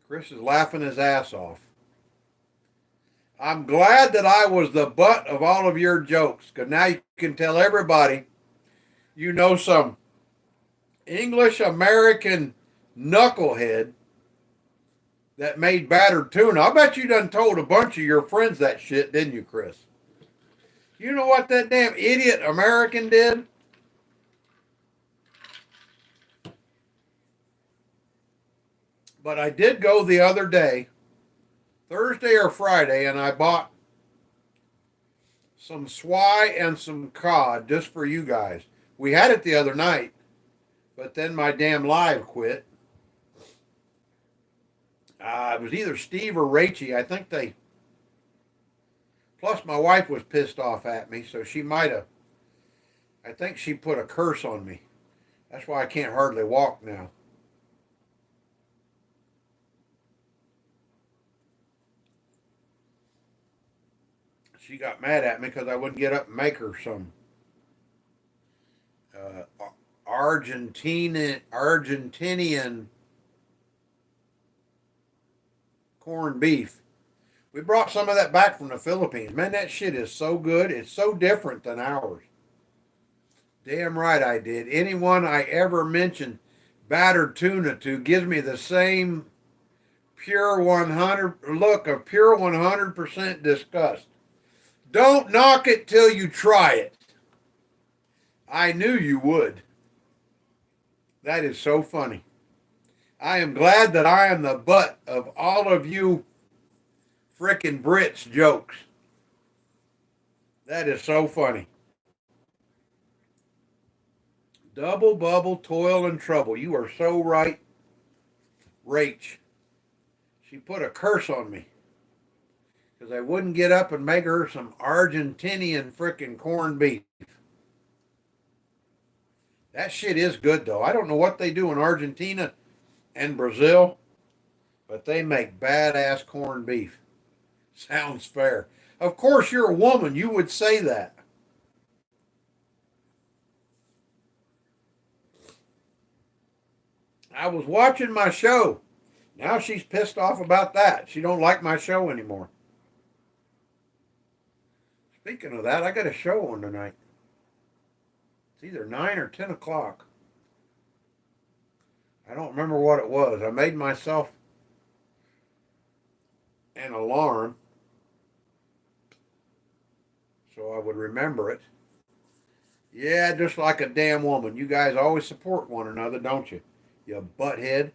Chris is laughing his ass off. I'm glad that I was the butt of all of your jokes, because now you can tell everybody you know some English American knucklehead that made battered tuna. I bet you done told a bunch of your friends that shit, didn't you, Chris? You know what that damn idiot American did? But I did go the other day, Thursday or Friday, and I bought some swai and some cod just for you guys. We had it the other night, but then my damn live quit. It was either Steve or Rachie. I think they. Plus, my wife was pissed off at me, so she might have. I think she put a curse on me. That's why I can't hardly walk now. She got mad at me because I wouldn't get up and make her some Argentinian corned beef. We brought some of that back from the Philippines. Man, that shit is so good. It's so different than ours. Damn right I did. Anyone I ever mentioned battered tuna to gives me the same pure 100 look of pure 100% disgust. Don't knock it till you try it. I knew you would. That is so funny. I am glad that I am the butt of all of you frickin' Brits jokes. That is so funny. Double bubble, toil and trouble. You are so right, Rach. She put a curse on me because I wouldn't get up and make her some Argentinian frickin' corned beef. That shit is good though. I don't know what they do in Argentina and Brazil, but they make badass corned beef. Sounds fair. Of course, you're a woman. You would say that. I was watching my show. Now she's pissed off about that. She don't like my show anymore. Speaking of that, I got a show on tonight. It's either 9 or 10 o'clock. I don't remember what it was. I made myself an alarm so I would remember it. Yeah, just like a damn woman. You guys always support one another, don't you? You butthead.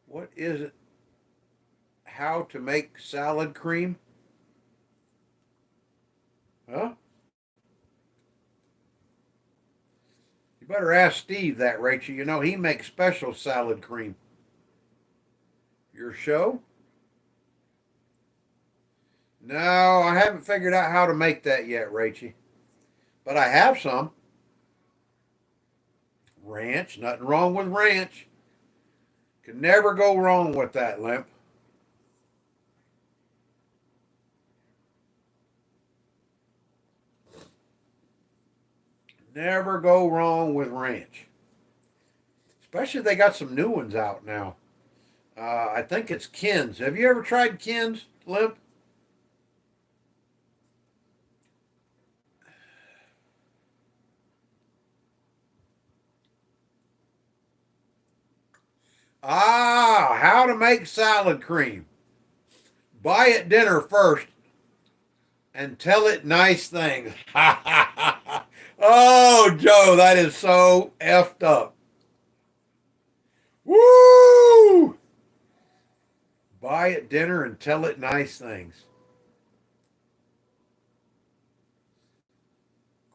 What is it? How to make salad cream? Huh? You better ask Steve that, Rachel. You know, he makes special salad cream. Your show? No, I haven't figured out how to make that yet, Rachel. But I have some. Ranch, nothing wrong with ranch. Can never go wrong with that, Limp. Never go wrong with ranch. Especially if they got some new ones out now. I think it's Ken's. Have you ever tried Ken's, Limp? Ah, how to make salad cream. Buy it dinner first and tell it nice things. Oh, Joe, that is so effed up. Woo! Buy at dinner and tell it nice things.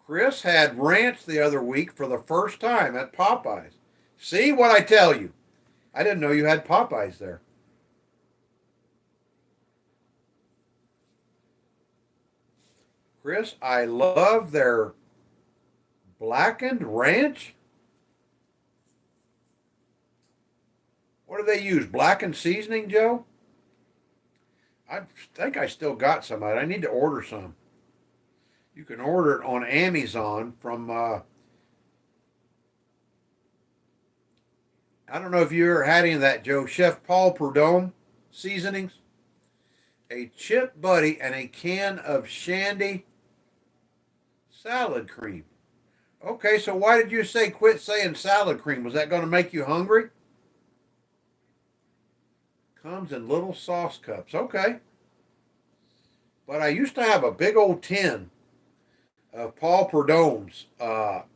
Chris had ranch the other week for the first time at Popeyes. See what I tell you? I didn't know you had Popeyes there. Chris, I love their blackened ranch. What do they use? Blackened seasoning, Joe? I think I still got some of it. I need to order some. You can order it on Amazon from, I don't know if you ever had any of that, Joe. Chef Paul Prudhomme seasonings. A chip buddy and a can of Shandy salad cream. Okay, so why did you say quit saying salad cream? Was that going to make you hungry? Comes in little sauce cups. Okay. But I used to have a big old tin of Paul Prudhomme's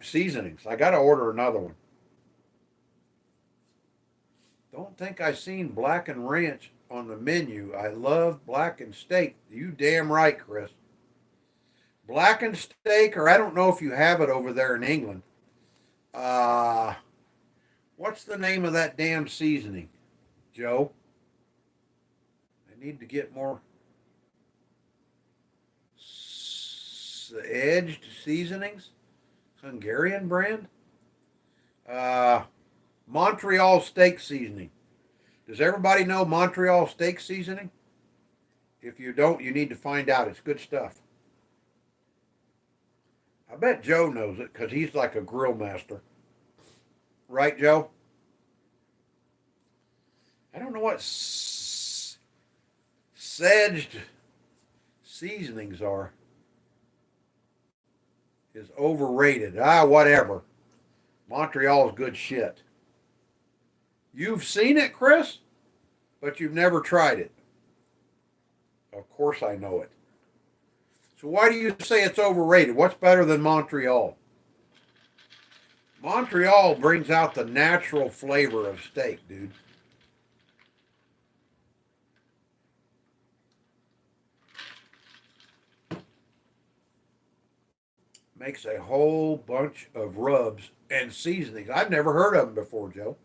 seasonings. I got to order another one. Don't think I seen blackened ranch on the menu. I love blackened steak. You damn right, Chris. Blackened steak, or I don't know if you have it over there in England. Uh, what's the name of that damn seasoning, Joe? I need to get more edged seasonings. Hungarian brand. Montreal steak seasoning. Does everybody know Montreal steak seasoning? If you don't, you need to find out. It's good stuff. I bet Joe knows it because he's like a grill master. Right, Joe? I don't know what sedged seasonings are. Is overrated. Whatever. Montreal's good shit. You've seen it, Chris, but you've never tried it. Of course I know it. So why do you say it's overrated? What's better than Montreal? Montreal brings out the natural flavor of steak, dude. makes a whole bunch of rubs and seasonings. I've never heard of them before, Joe.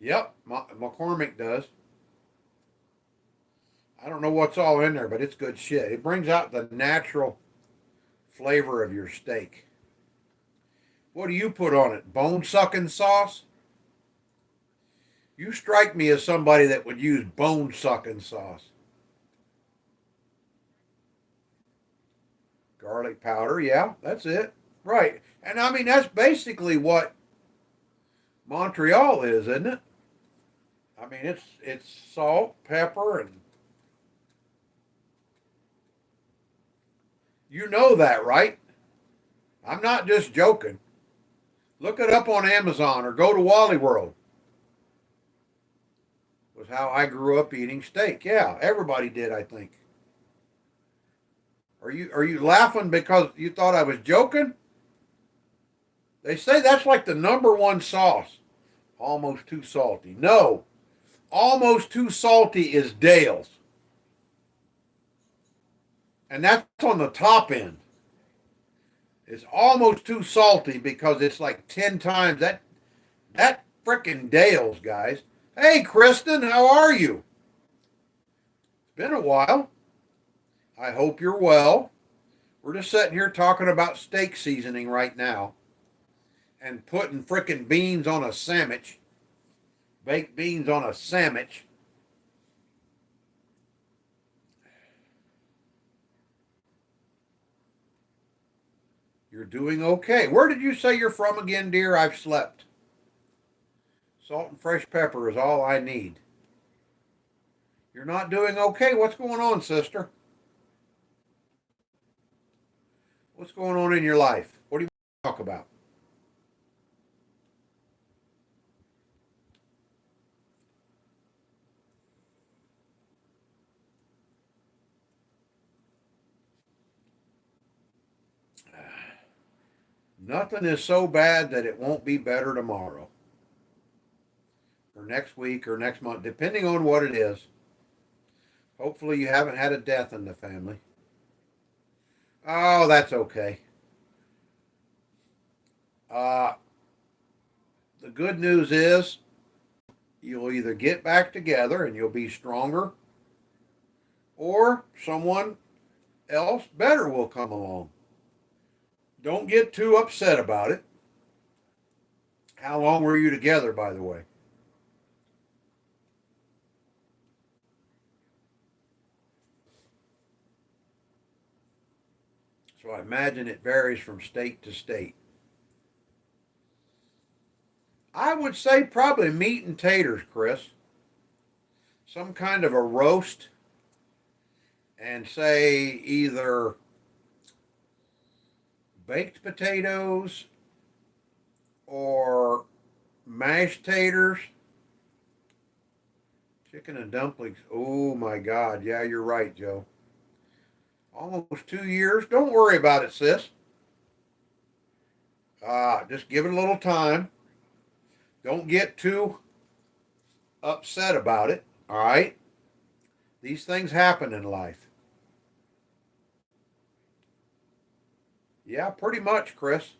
Yep, McCormick does. I don't know what's all in there, but it's good shit. It brings out the natural flavor of your steak. What do you put on it? Bone sucking sauce? You strike me as somebody that would use bone sucking sauce. Garlic powder, yeah, that's it. Right. And I mean, that's basically what Montreal is, isn't it? I mean, it's salt, pepper, and you know that, right? I'm not just joking. Look it up on Amazon or go to Wally World. Was how I grew up eating steak. Yeah, everybody did, I think. Are you laughing because you thought I was joking? They say that's like the number one sauce. Almost too salty. No, almost too salty is Dale's. And that's on the top end. It's almost too salty because it's like 10 times that frickin' Dale's, guys. Hey, Kristen, how are you? It's been a while. I hope you're well. We're just sitting here talking about steak seasoning right now and putting frickin' beans on a sandwich, baked beans on a sandwich. You're doing okay. Where did you say you're from again, dear? I've slept. Salt and fresh pepper is all I need. You're not doing okay? What's going on, sister? What's going on in your life? What do you talk about? Nothing is so bad that it won't be better tomorrow or next week or next month, depending on what it is. Hopefully, you haven't had a death in the family. Oh, that's okay. Uh, the good news is you'll either get back together and you'll be stronger, or someone else better will come along. Don't get too upset about it. How long were you together, by the way? So I imagine it varies from state to state. I would say probably meat and taters, Chris. Some kind of a roast, and say either baked potatoes or mashed taters, chicken and dumplings. Oh my God. Yeah, you're right, Joe. Almost 2 years. Don't worry about it, sis. Just give it a little time. Don't get too upset about it. All right? These things happen in life. Yeah, pretty much, Chris.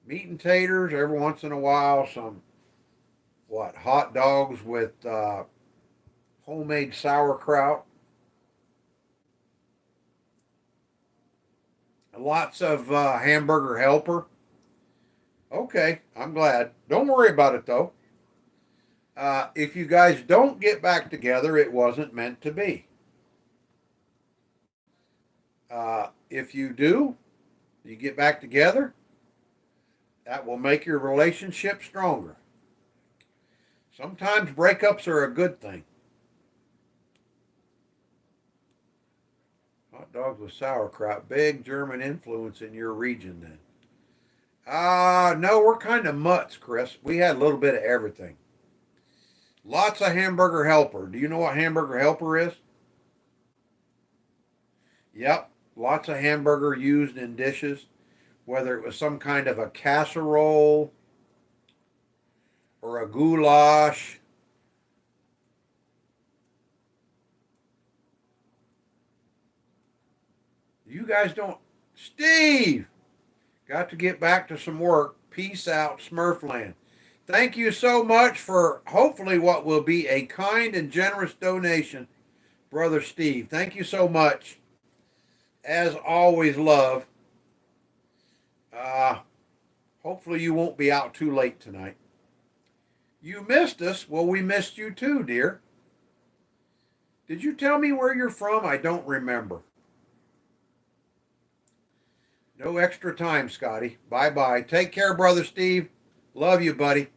Meat and taters every once in a while. Some, what, hot dogs with homemade sauerkraut. Lots of hamburger helper. Okay, I'm glad. Don't worry about it, though. If you guys don't get back together, it wasn't meant to be. If you do, you get back together, that will make your relationship stronger. Sometimes breakups are a good thing. Hot dogs with sauerkraut, big German influence in your region then. No, we're kind of mutts, Chris. We had a little bit of everything. Lots of hamburger helper. Do you know what hamburger helper is? Yep, lots of hamburger used in dishes, whether it was some kind of a casserole or a goulash. You guys don't. Steve! Got to get back to some work. Peace out, Smurfland. Thank you so much for hopefully what will be a kind and generous donation, Brother Steve. Thank you so much. As always, love. Uh, Hopefully you won't be out too late tonight. You missed us. Well, we missed you too, dear. Did you tell me where you're from? I don't remember. No extra time, Scotty. Bye bye. Take care, Brother Steve. Love you, buddy.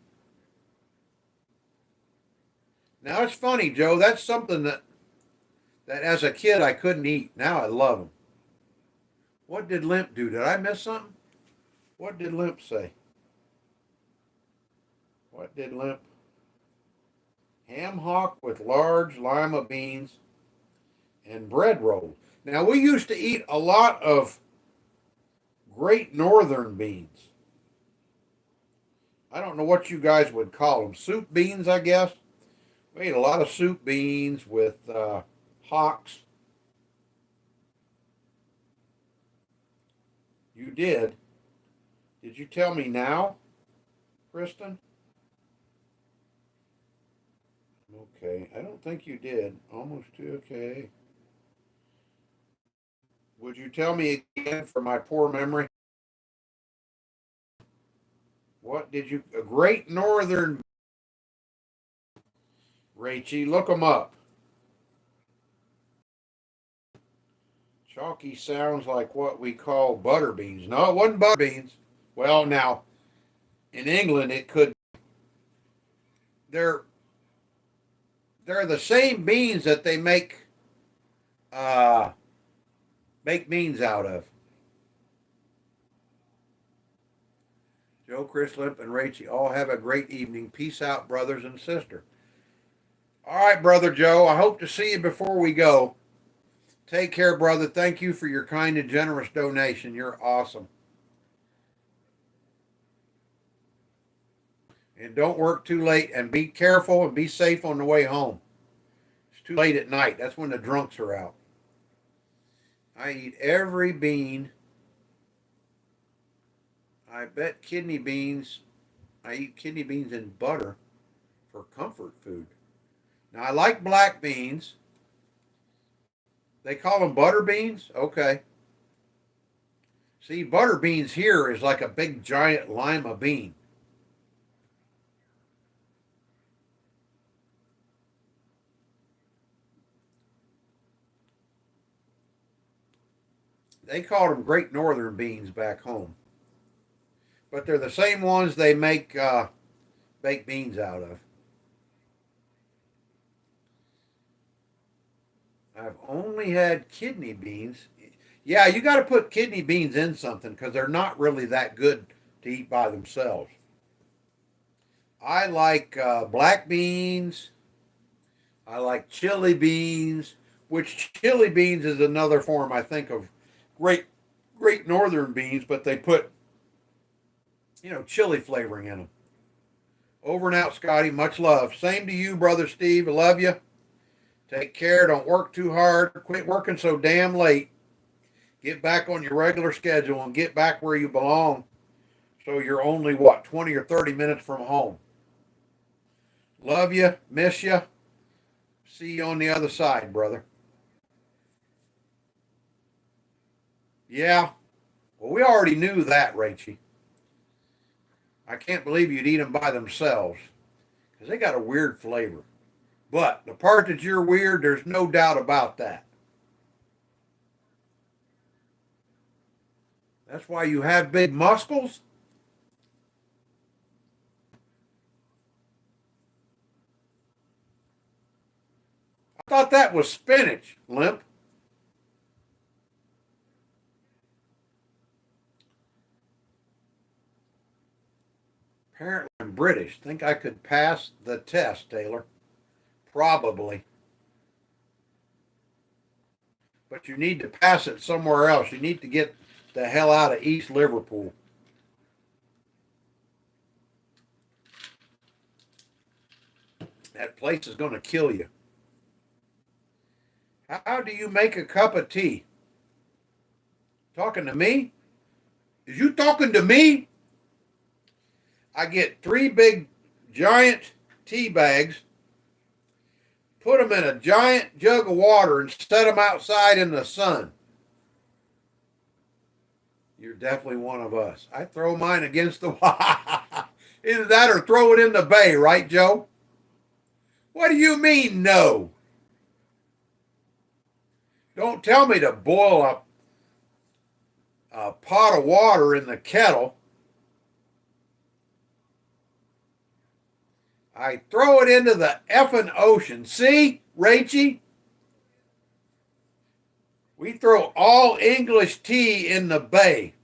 Now it's funny, Joe. That's something that as a kid I couldn't eat. Now I love them. What did Limp do? Did I miss something? What did Limp say? What did Limp? Ham hock with large lima beans and bread rolls. Now we used to eat a lot of Great Northern beans. I don't know what you guys would call them. Soup beans, I guess. We ate a lot of soup beans with hocks. You did. Did you tell me now, Kristen? Okay, I don't think you did. Almost two, okay. Would you tell me again for my poor memory? What did you... A Great Northern... Rachie, look them up. Chalky sounds like what we call butter beans. No, it wasn't butter beans. Well, now, in England, it could... They're the same beans that they make baked beans out of. Joe, Chris, Limp, and Rachie, all have a great evening. Peace out, brothers and sisters. All right, Brother Joe, I hope to see you before we go. Take care, brother. Thank you for your kind and generous donation. You're awesome. And don't work too late, and be careful and be safe on the way home. It's too late at night. That's when the drunks are out. I eat every bean. I bet kidney beans. I eat kidney beans in butter for comfort food. Now, I like black beans. They call them butter beans? Okay. See, butter beans here is like a big giant lima bean. They called them Great Northern beans back home. But they're the same ones they make baked beans out of. I've only had kidney beans. Yeah, you got to put kidney beans in something because they're not really that good to eat by themselves. I like black beans. I like chili beans, which chili beans is another form, I think, of great Great Northern beans, but they put chili flavoring in them. Over and out, Scotty. Much love. Same to you, Brother Steve. I love you. Take care. Don't work too hard. Quit working so damn late. Get back on your regular schedule and get back where you belong. So you're only, 20 or 30 minutes from home. Love you. Miss you. See you on the other side, brother. Yeah. Well, we already knew that, Rachie. I can't believe you'd eat them by themselves because they got a weird flavor. But the part that you're weird, there's no doubt about that. That's why you have big muscles. I thought that was spinach, Limp. Apparently I'm British. Think I could pass the test, Taylor? Probably. But you need to pass it somewhere else. You need to get the hell out of East Liverpool. That place is going to kill you. How do you make a cup of tea? Talking to me? Is you talking to me? I get 3 big giant tea bags, put them in a giant jug of water, and set them outside in the sun. You're definitely one of us. I throw mine against the wall. Either that or throw it in the bay, right, Joe? What do you mean, no? Don't tell me to boil a pot of water in the kettle. I throw it into the effing ocean. See, Rachie? We throw all English tea in the bay.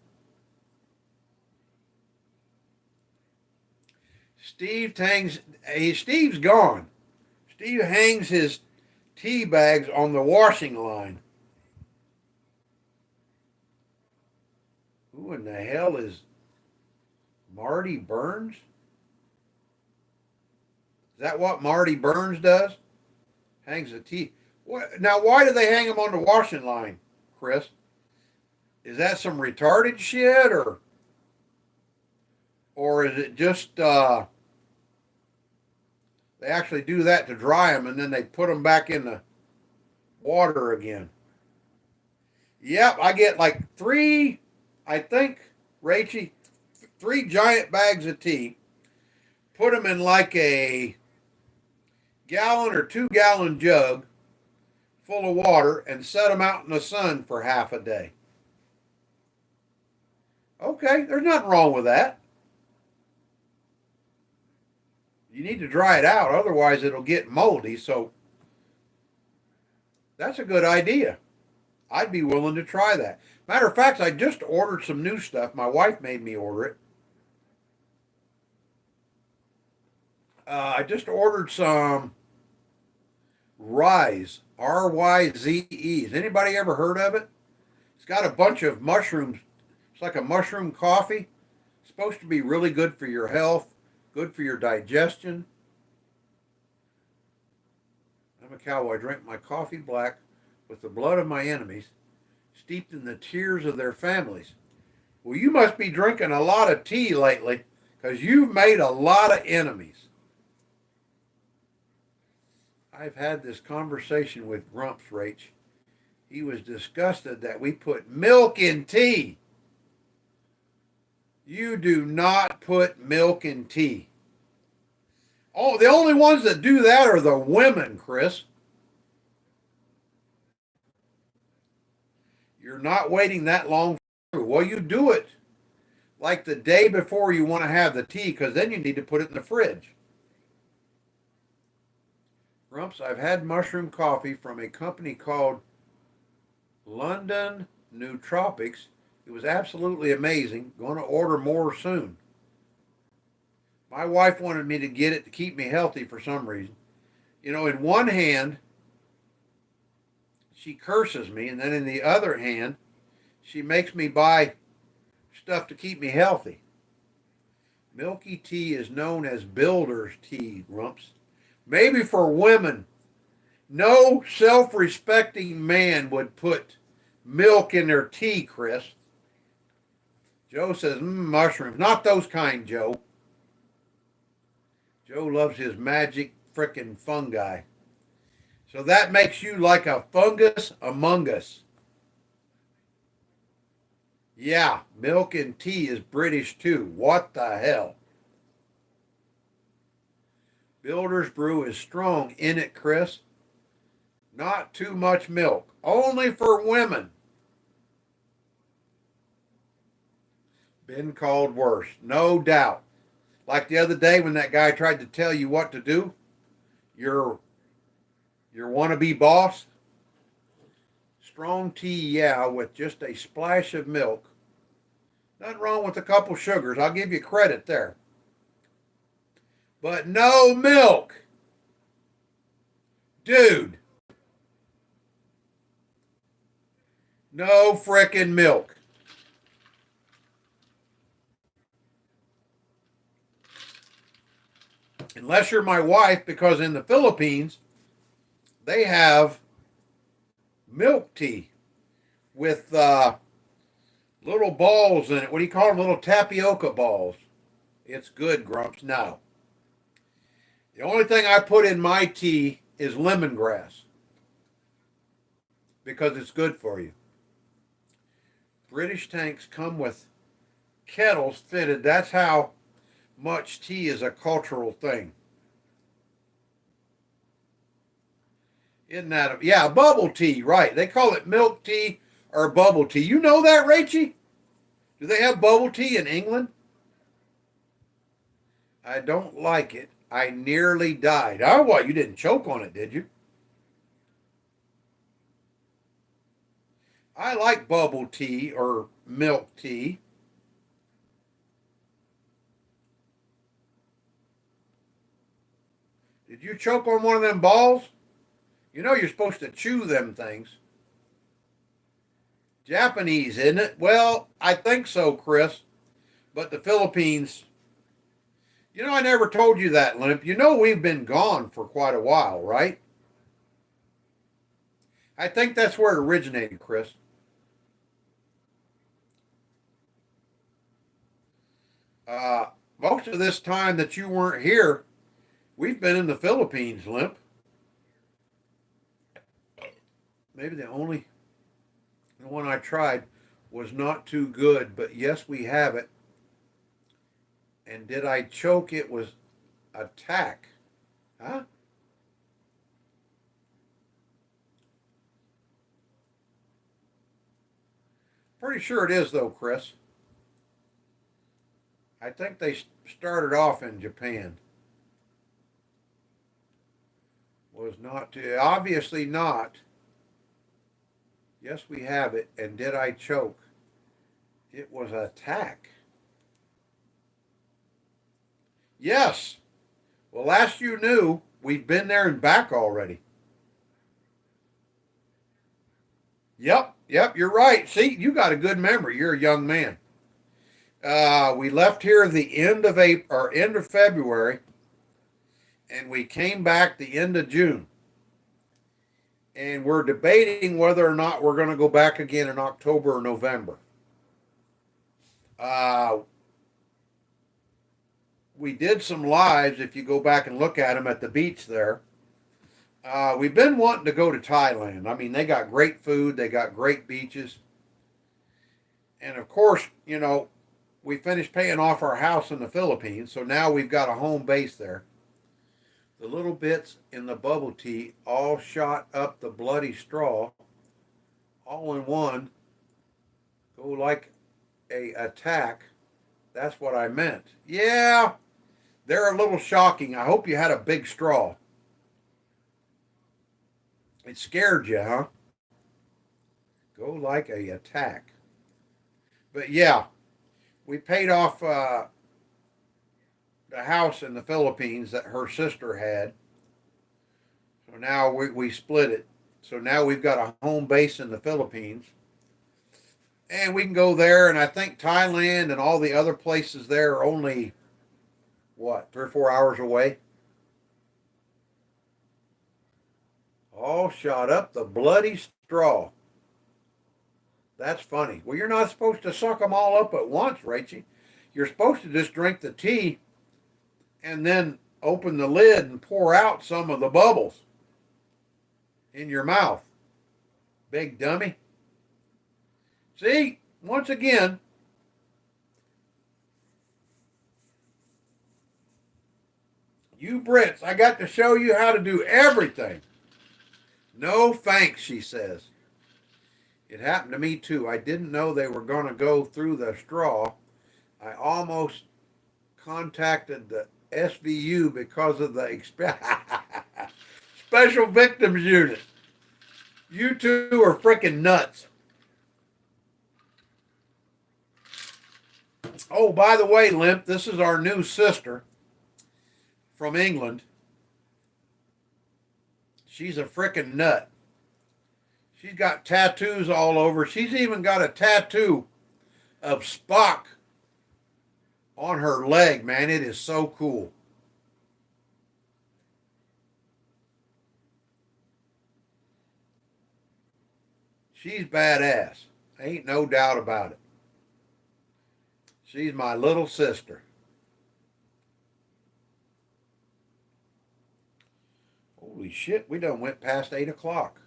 Steve's gone. Steve hangs his tea bags on the washing line. Who in the hell is Marty Burns? Is that what Marty Burns does? Hangs the tea. Now, why do they hang them on the washing line, Chris? Is that some retarded shit, or is it just they actually do that to dry them and then they put them back in the water again? Yep, I get like 3, I think, Rachie, 3 giant bags of tea. Put them in like a gallon or 2-gallon jug full of water and set them out in the sun for half a day. Okay, there's nothing wrong with that. You need to dry it out, otherwise it'll get moldy, so that's a good idea. I'd be willing to try that. Matter of fact, I just ordered some new stuff. My wife made me order it. I just ordered some Rise, R-Y-Z-E. Has anybody ever heard of it? It's got a bunch of mushrooms. It's like a mushroom coffee. It's supposed to be really good for your health, good for your digestion. I'm a cowboy. I drink my coffee black with the blood of my enemies, steeped in the tears of their families. Well, you must be drinking a lot of tea lately, because you've made a lot of enemies. I've had this conversation with Grumps, Rach. He was disgusted that we put milk in tea. You do not put milk in tea. Oh, the only ones that do that are the women, Chris. You're not waiting that long for it. Well, you do it like the day before you want to have the tea, because then you need to put it in the fridge. Grumps, I've had mushroom coffee from a company called London Nootropics. It was absolutely amazing. Going to order more soon. My wife wanted me to get it to keep me healthy for some reason. You know, in one hand, she curses me, and then in the other hand, she makes me buy stuff to keep me healthy. Milky tea is known as builder's tea, Grumps. Maybe for women. No self-respecting man would put milk in their tea, Chris. Joe says, mushrooms. Not those kind, Joe. Joe loves his magic frickin' fungi. So that makes you like a fungus among us. Yeah, milk and tea is British too. What the hell? Builder's Brew is strong in it, Chris. Not too much milk. Only for women. Been called worse. No doubt. Like the other day when that guy tried to tell you what to do. Your wannabe boss. Strong tea, yeah, with just a splash of milk. Nothing wrong with a couple sugars. I'll give you credit there. But no milk. Dude. No frickin' milk. Unless you're my wife, because in the Philippines, they have milk tea with Little balls in it. What do you call them? Little tapioca balls. It's good, Grumps. No. The only thing I put in my tea is lemongrass because it's good for you. British tanks come with kettles fitted. That's how much tea is a cultural thing. Isn't that yeah, bubble tea, right. They call it milk tea or bubble tea. You know that, Rachie? Do they have bubble tea in England? I don't like it. I nearly died. Oh, what? You didn't choke on it, did you? I like bubble tea or milk tea. Did you choke on one of them balls? You know you're supposed to chew them things. Japanese, isn't it? Well, I think so, Chris. But the Philippines, you know, I never told you that, Limp. You know we've been gone for quite a while, right? I think that's where it originated, Chris. Most of this time that you weren't here, we've been in the Philippines, Limp. Maybe the one I tried was not too good, but yes, we have it. And did I choke? It was attack. Huh? Pretty sure it is, though, Chris. I think they started off in Japan. Was not too, obviously not. Yes, we have it. And did I choke? It was attack. Yes. Well, last you knew, we've been there and back already. Yep, you're right. See, you got a good memory. You're a young man. We left here the end of April or end of February, and we came back the end of June. And we're debating whether or not we're going to go back again in October or November. Uh, we did some lives, if you go back and look at them at the beach there. We've been wanting to go to Thailand. I mean, they got great food, they got great beaches. And of course, you know, we finished paying off our house in the Philippines, so now we've got a home base there. The little bits in the bubble tea all shot up the bloody straw, all in one, go like a attack. That's what I meant. Yeah, they're a little shocking. I hope you had a big straw. It scared you, huh? Go like a attack. But yeah, we paid off the house in the Philippines that her sister had. So now we split it. So now we've got a home base in the Philippines. And we can go there, and I think Thailand and all the other places there are only, what, 3 or 4 hours away? All shot up the bloody straw. That's funny. Well, you're not supposed to suck them all up at once, Rachie. You're supposed to just drink the tea and then open the lid and pour out some of the bubbles in your mouth. Big dummy. See, once again, you Brits, I got to show you how to do everything. No thanks, she says. It happened to me too. I didn't know they were going to go through the straw. I almost contacted the SVU because of the Special Victims Unit. You two are freaking nuts. Oh, by the way, Limp, this is our new sister from England. She's a freaking nut. She's got tattoos all over. She's even got a tattoo of Spock on her leg, man. It is so cool. She's badass. Ain't no doubt about it. She's my little sister. Holy shit, we done went past 8 o'clock.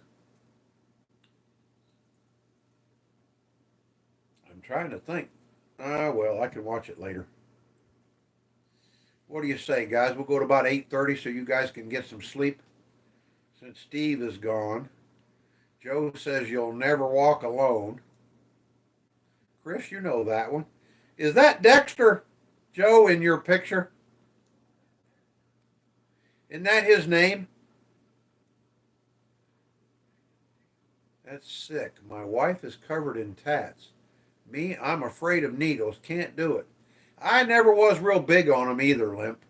I'm trying to think. Well, I can watch it later. What do you say, guys? We'll go to about 8:30 so you guys can get some sleep since Steve is gone. Joe says you'll never walk alone. Chris, you know that one. Is that Dexter, Joe, in your picture? Isn't that his name? That's sick. My wife is covered in tats. Me, I'm afraid of needles. Can't do it. I never was real big on them either, Limp.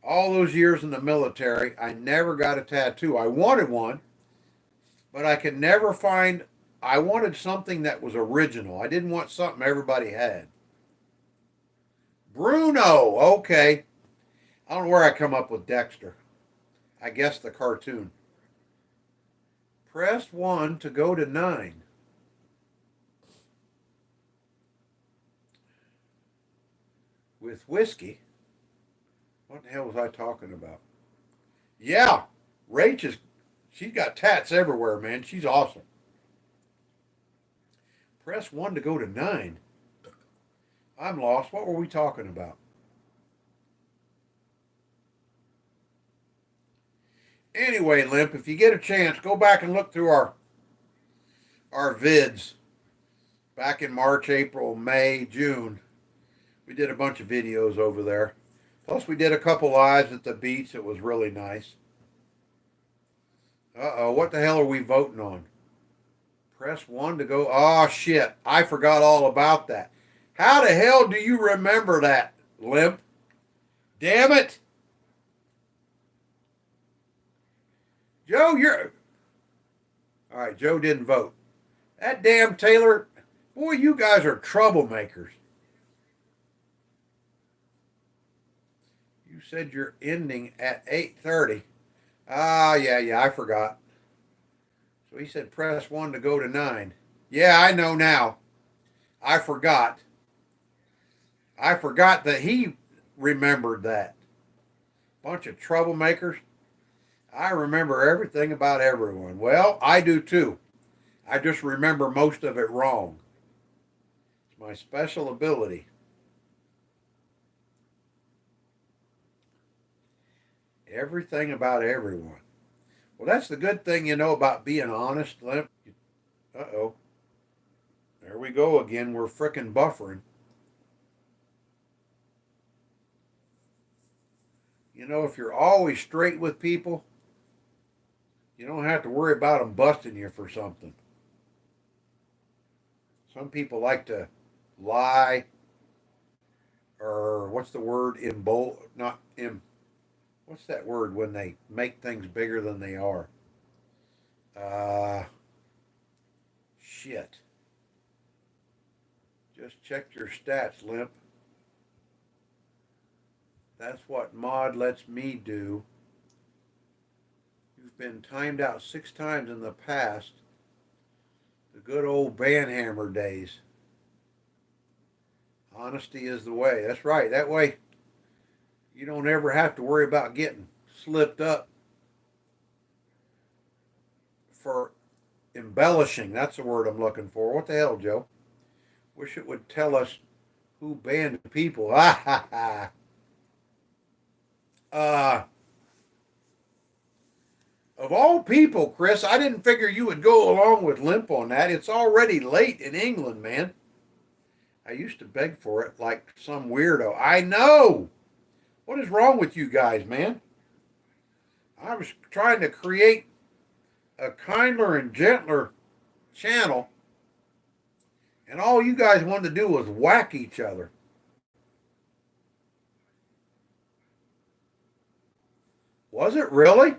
All those years in the military, I never got a tattoo. I wanted one, but I could never find. I wanted something that was original. I didn't want something everybody had. Bruno, okay. I don't know where I come up with Dexter. I guess the cartoon. Press 1 to go to 9. With whiskey? What the hell was I talking about? Yeah, Rach is, she's got tats everywhere, man. She's awesome. Press 1 to go to 9. I'm lost. What were we talking about? Anyway, Limp, if you get a chance, go back and look through our vids back in March, April, May, June. We did a bunch of videos over there. Plus, we did a couple lives at the beach. It was really nice. Uh-oh, what the hell are we voting on? Press 1 to go. Oh, shit. I forgot all about that. How the hell do you remember that, Limp? Damn it. Joe, you're... All right, Joe didn't vote. That damn Taylor... Boy, you guys are troublemakers. You said you're ending at 8:30. Ah, yeah, I forgot. So he said press 1 to go to 9. Yeah, I know now. I forgot. I forgot that he remembered that. Bunch of troublemakers. I remember everything about everyone. Well, I do too. I just remember most of it wrong. It's my special ability. Everything about everyone. Well, that's the good thing, about being honest, Limp. Uh-oh. There we go again. We're frickin' buffering. If you're always straight with people, you don't have to worry about them busting you for something. Some people like to lie, or what's the word? What's that word when they make things bigger than they are? Shit. Just check your stats, Limp. That's what mod lets me do. You've been timed out 6 times in the past. The good old banhammer days. Honesty is the way. That's right. That way you don't ever have to worry about getting slipped up for embellishing. That's the word I'm looking for. What the hell, Joe? Wish it would tell us who banned people. Ah, ha, ha. Of all people, Chris, I didn't figure you would go along with Limp on that. It's already late in England, man. I used to beg for it like some weirdo. I know. What is wrong with you guys, man? I was trying to create a kinder and gentler channel, and all you guys wanted to do was whack each other. Was it really?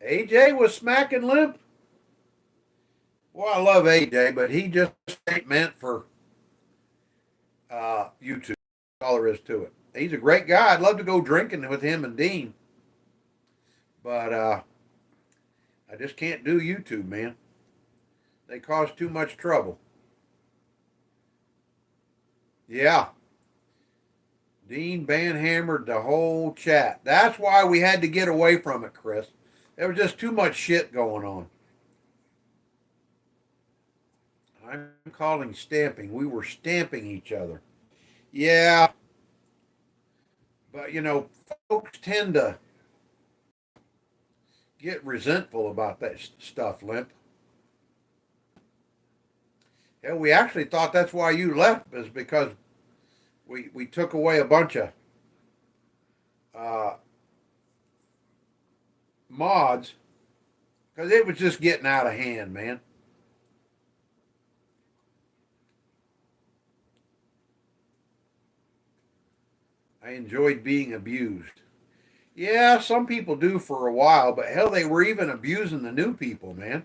AJ was smacking Limp? Well, I love AJ, but he just ain't meant for YouTube. That's all there is to it. He's a great guy. I'd love to go drinking with him and Dean, but I just can't do YouTube, man. They cause too much trouble. Yeah. Dean banhammered the whole chat. That's why we had to get away from it, Chris. There was just too much shit going on. I'm calling stamping. We were stamping each other. Yeah, but folks tend to get resentful about that stuff, Limp. Yeah, we actually thought that's why you left, is because we took away a bunch of uh, mods because it was just getting out of hand, man. I enjoyed being abused. Yeah, some people do for a while, but hell, they were even abusing the new people, man.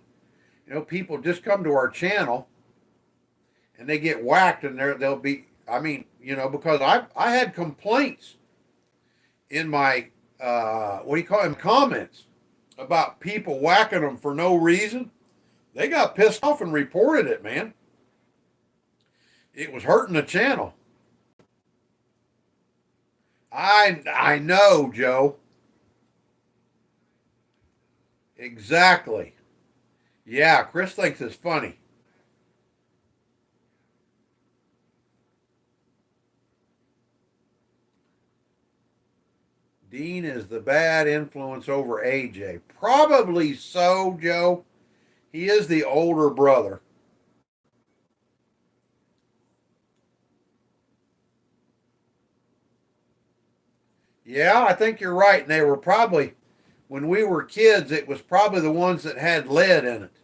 People just come to our channel and they get whacked, and they'll be. I mean, because I had complaints in my what do you call them, comments, about people whacking them for no reason. They got pissed off and reported it, man. It was hurting the channel. I know, Joe. Exactly. Yeah, Chris thinks it's funny. Dean is the bad influence over AJ. Probably so, Joe. He is the older brother. Yeah, I think you're right. And they were probably, when we were kids, it was probably the ones that had lead in it.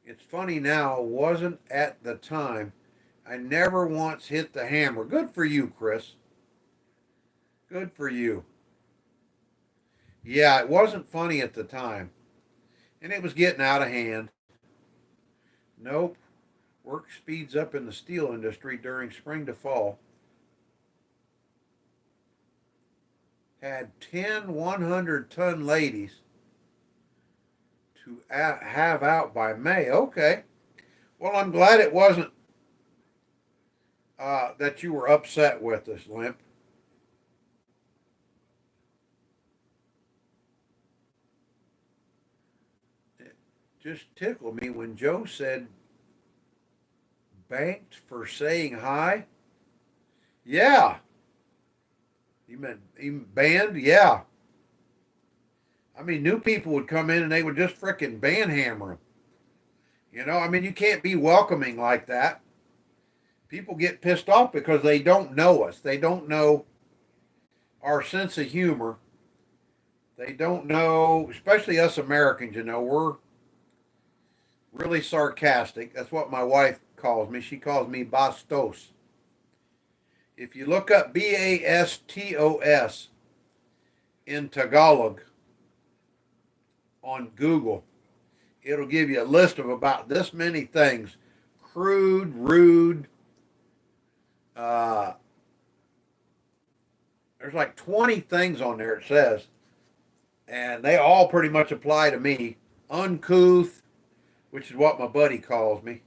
It's funny now, wasn't at the time. I never once hit the hammer. Good for you, Chris. Good for you. Yeah, it wasn't funny at the time. And it was getting out of hand. Nope. Work speeds up in the steel industry during spring to fall. Had 10 100-ton ladies to have out by May. Okay. Well, I'm glad it wasn't that you were upset with us, Limp. It just tickled me when Joe said banked for saying hi. Yeah. You meant even banned? Yeah. I mean, new people would come in and they would just frickin' banhammer them. I mean, you can't be welcoming like that. People get pissed off because they don't know us. They don't know our sense of humor. They don't know, especially us Americans, we're really sarcastic. That's what my wife calls me. She calls me bastos. If you look up Bastos in Tagalog on Google, it'll give you a list of about this many things: crude, rude. Uh, there's like 20 things on there, it says, and they all pretty much apply to me. Uncouth, which is what my buddy calls me.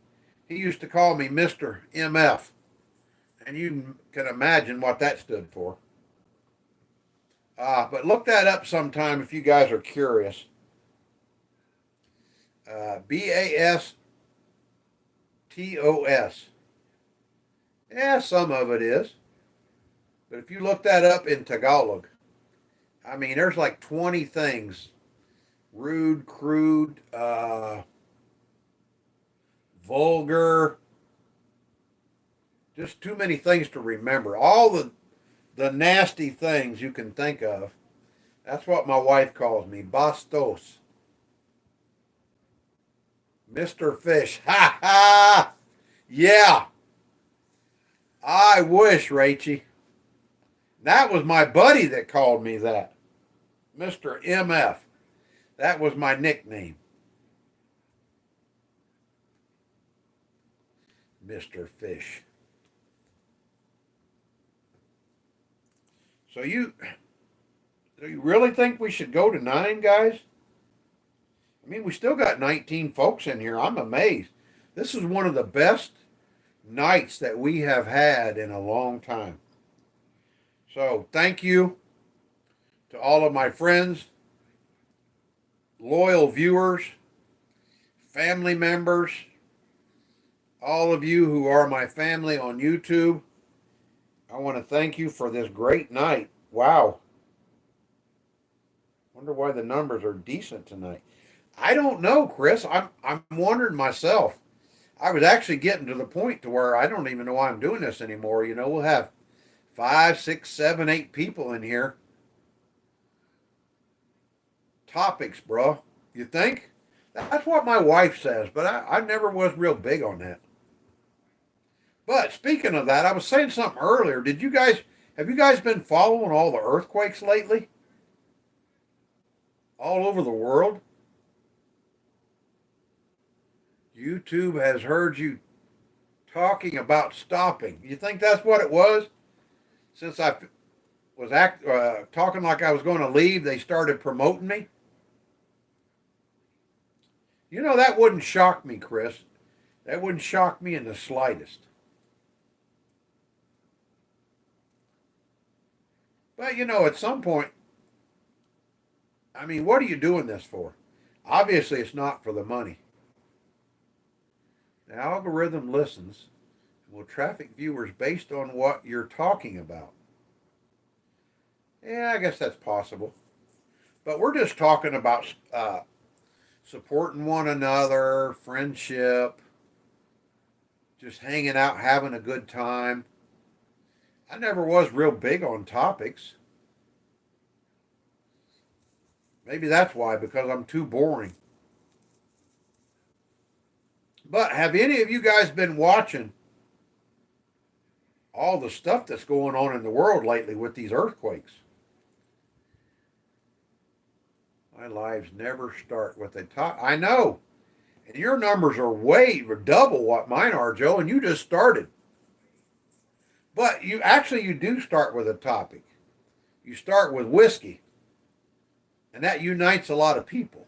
He used to call me Mr. MF, and you can imagine what that stood for. But look that up sometime if you guys are curious. Bastos. Yeah, some of it is. But if you look that up in Tagalog, I mean, there's like 20 things: rude, crude, vulgar, just too many things to remember. All the nasty things you can think of. That's what my wife calls me, Bastos. Mr. Fish. Ha ha! Yeah, I wish, Rachy. That was my buddy that called me that. Mr. MF. That was my nickname. Mr. Fish. So do you really think we should go to 9, guys? I I mean, we still got 19 folks in here. I'm amazed. This is one of the best nights that we have had in a long time. So, thank you to all of my friends, loyal viewers, family members, all of you who are my family on YouTube. I want to thank you for this great night. Wow. Wonder why the numbers are decent tonight. I don't know, Chris. I'm wondering myself. I was actually getting to the point to where I don't even know why I'm doing this anymore. You know, we'll have 5, 6, 7, 8 people in here. Topics, bro. You think? That's what my wife says, but I never was real big on that. But speaking of that, I was saying something earlier. Have you guys been following all the earthquakes lately? All over the world? YouTube has heard you talking about stopping. You think that's what it was? Since I was talking like I was going to leave, they started promoting me. You know, that wouldn't shock me, Chris. That wouldn't shock me in the slightest. But, you know, at some point, I mean, what are you doing this for? Obviously, it's not for the money. The algorithm listens and will traffic viewers based on what you're talking about. Yeah, I guess that's possible. But we're just talking about supporting one another, friendship, just hanging out, having a good time. I never was real big on topics. Maybe that's why, because I'm too boring. But have any of you guys been watching all the stuff that's going on in the world lately with these earthquakes? My lives never start with a top. I know. And your numbers are way or double what mine are, Joe, and you just started. But you do start with a topic. You start with whiskey. And that unites a lot of people.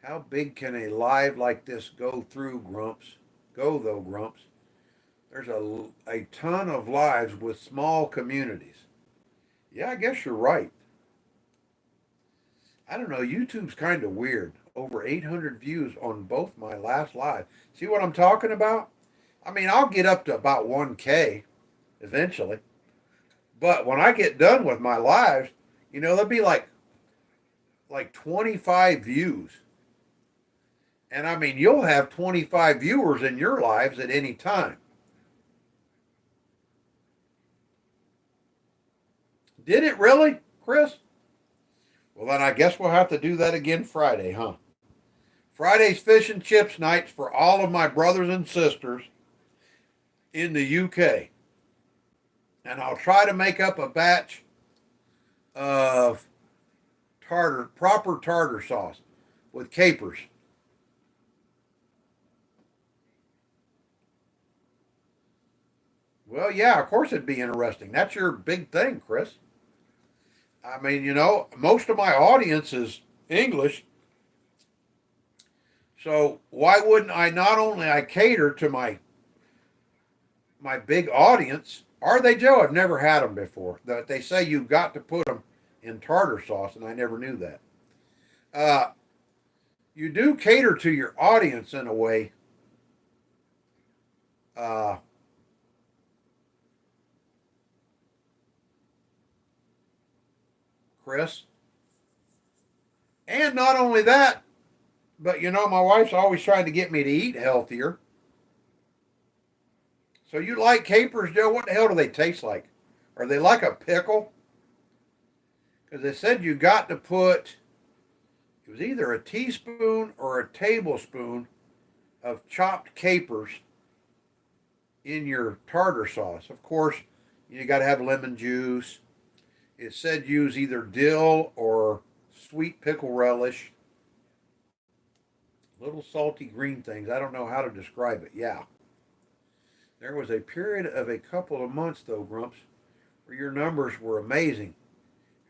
How big can a live like this go through, Grumps? Go though, Grumps. There's a ton of lives with small communities. Yeah, I guess you're right. I don't know. YouTube's kind of weird. Over 800 views on both my last live. See what I'm talking about? I mean, I'll get up to about 1K eventually. But when I get done with my lives, you know, there'll be like 25 views. And I mean, you'll have 25 viewers in your lives at any time. Did it really, Chris? Well, then I guess we'll have to do that again Friday, huh? Friday's fish and chips nights for all of my brothers and sisters in the UK. And I'll try to make up a batch of proper tartar sauce with capers. Well, yeah, of course it'd be interesting. That's your big thing, Chris. I mean, you know, most of my audience is English. So why wouldn't I not only I cater to my big audience? Are they, Joe? I've never had them before. They say you've got to put them in tartar sauce, and I never knew that. Uh, you do cater to your audience in a way. Uh, Chris. And not only that, but you know, my wife's always trying to get me to eat healthier. So you like capers, Joe? What the hell do they taste like? Are they like a pickle? Because they said you got to put, it was either a teaspoon or a tablespoon of chopped capers in your tartar sauce. Of course, you got to have lemon juice. It said use either dill or sweet pickle relish. Little salty green things. I don't know how to describe it. Yeah. There was a period of a couple of months, though, Grumps, where your numbers were amazing.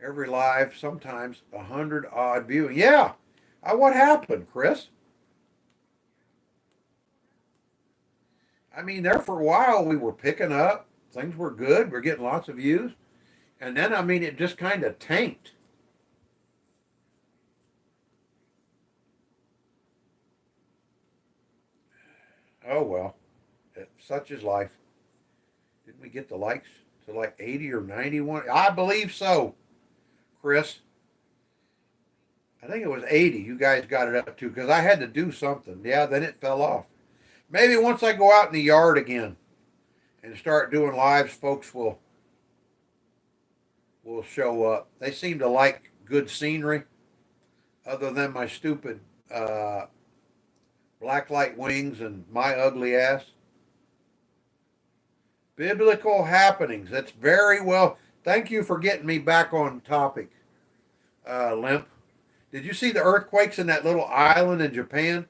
Every live, sometimes 100 odd viewing. Yeah. What happened, Chris? I mean, there for a while we were picking up. Things were good. We're getting lots of views. And then, I mean, it just kind of tanked. Oh, well. Such is life. Didn't we get the likes to like 80 or 91? I believe so, Chris. I think it was 80 you guys got it up to because I had to do something. Yeah, then it fell off. Maybe once I go out in the yard again and start doing lives, folks will show up. They seem to like good scenery, other than my stupid blacklight wings and my ugly ass. Biblical happenings. That's very well. Thank you for getting me back on topic, Limp. Did you see the earthquakes in that little island in Japan?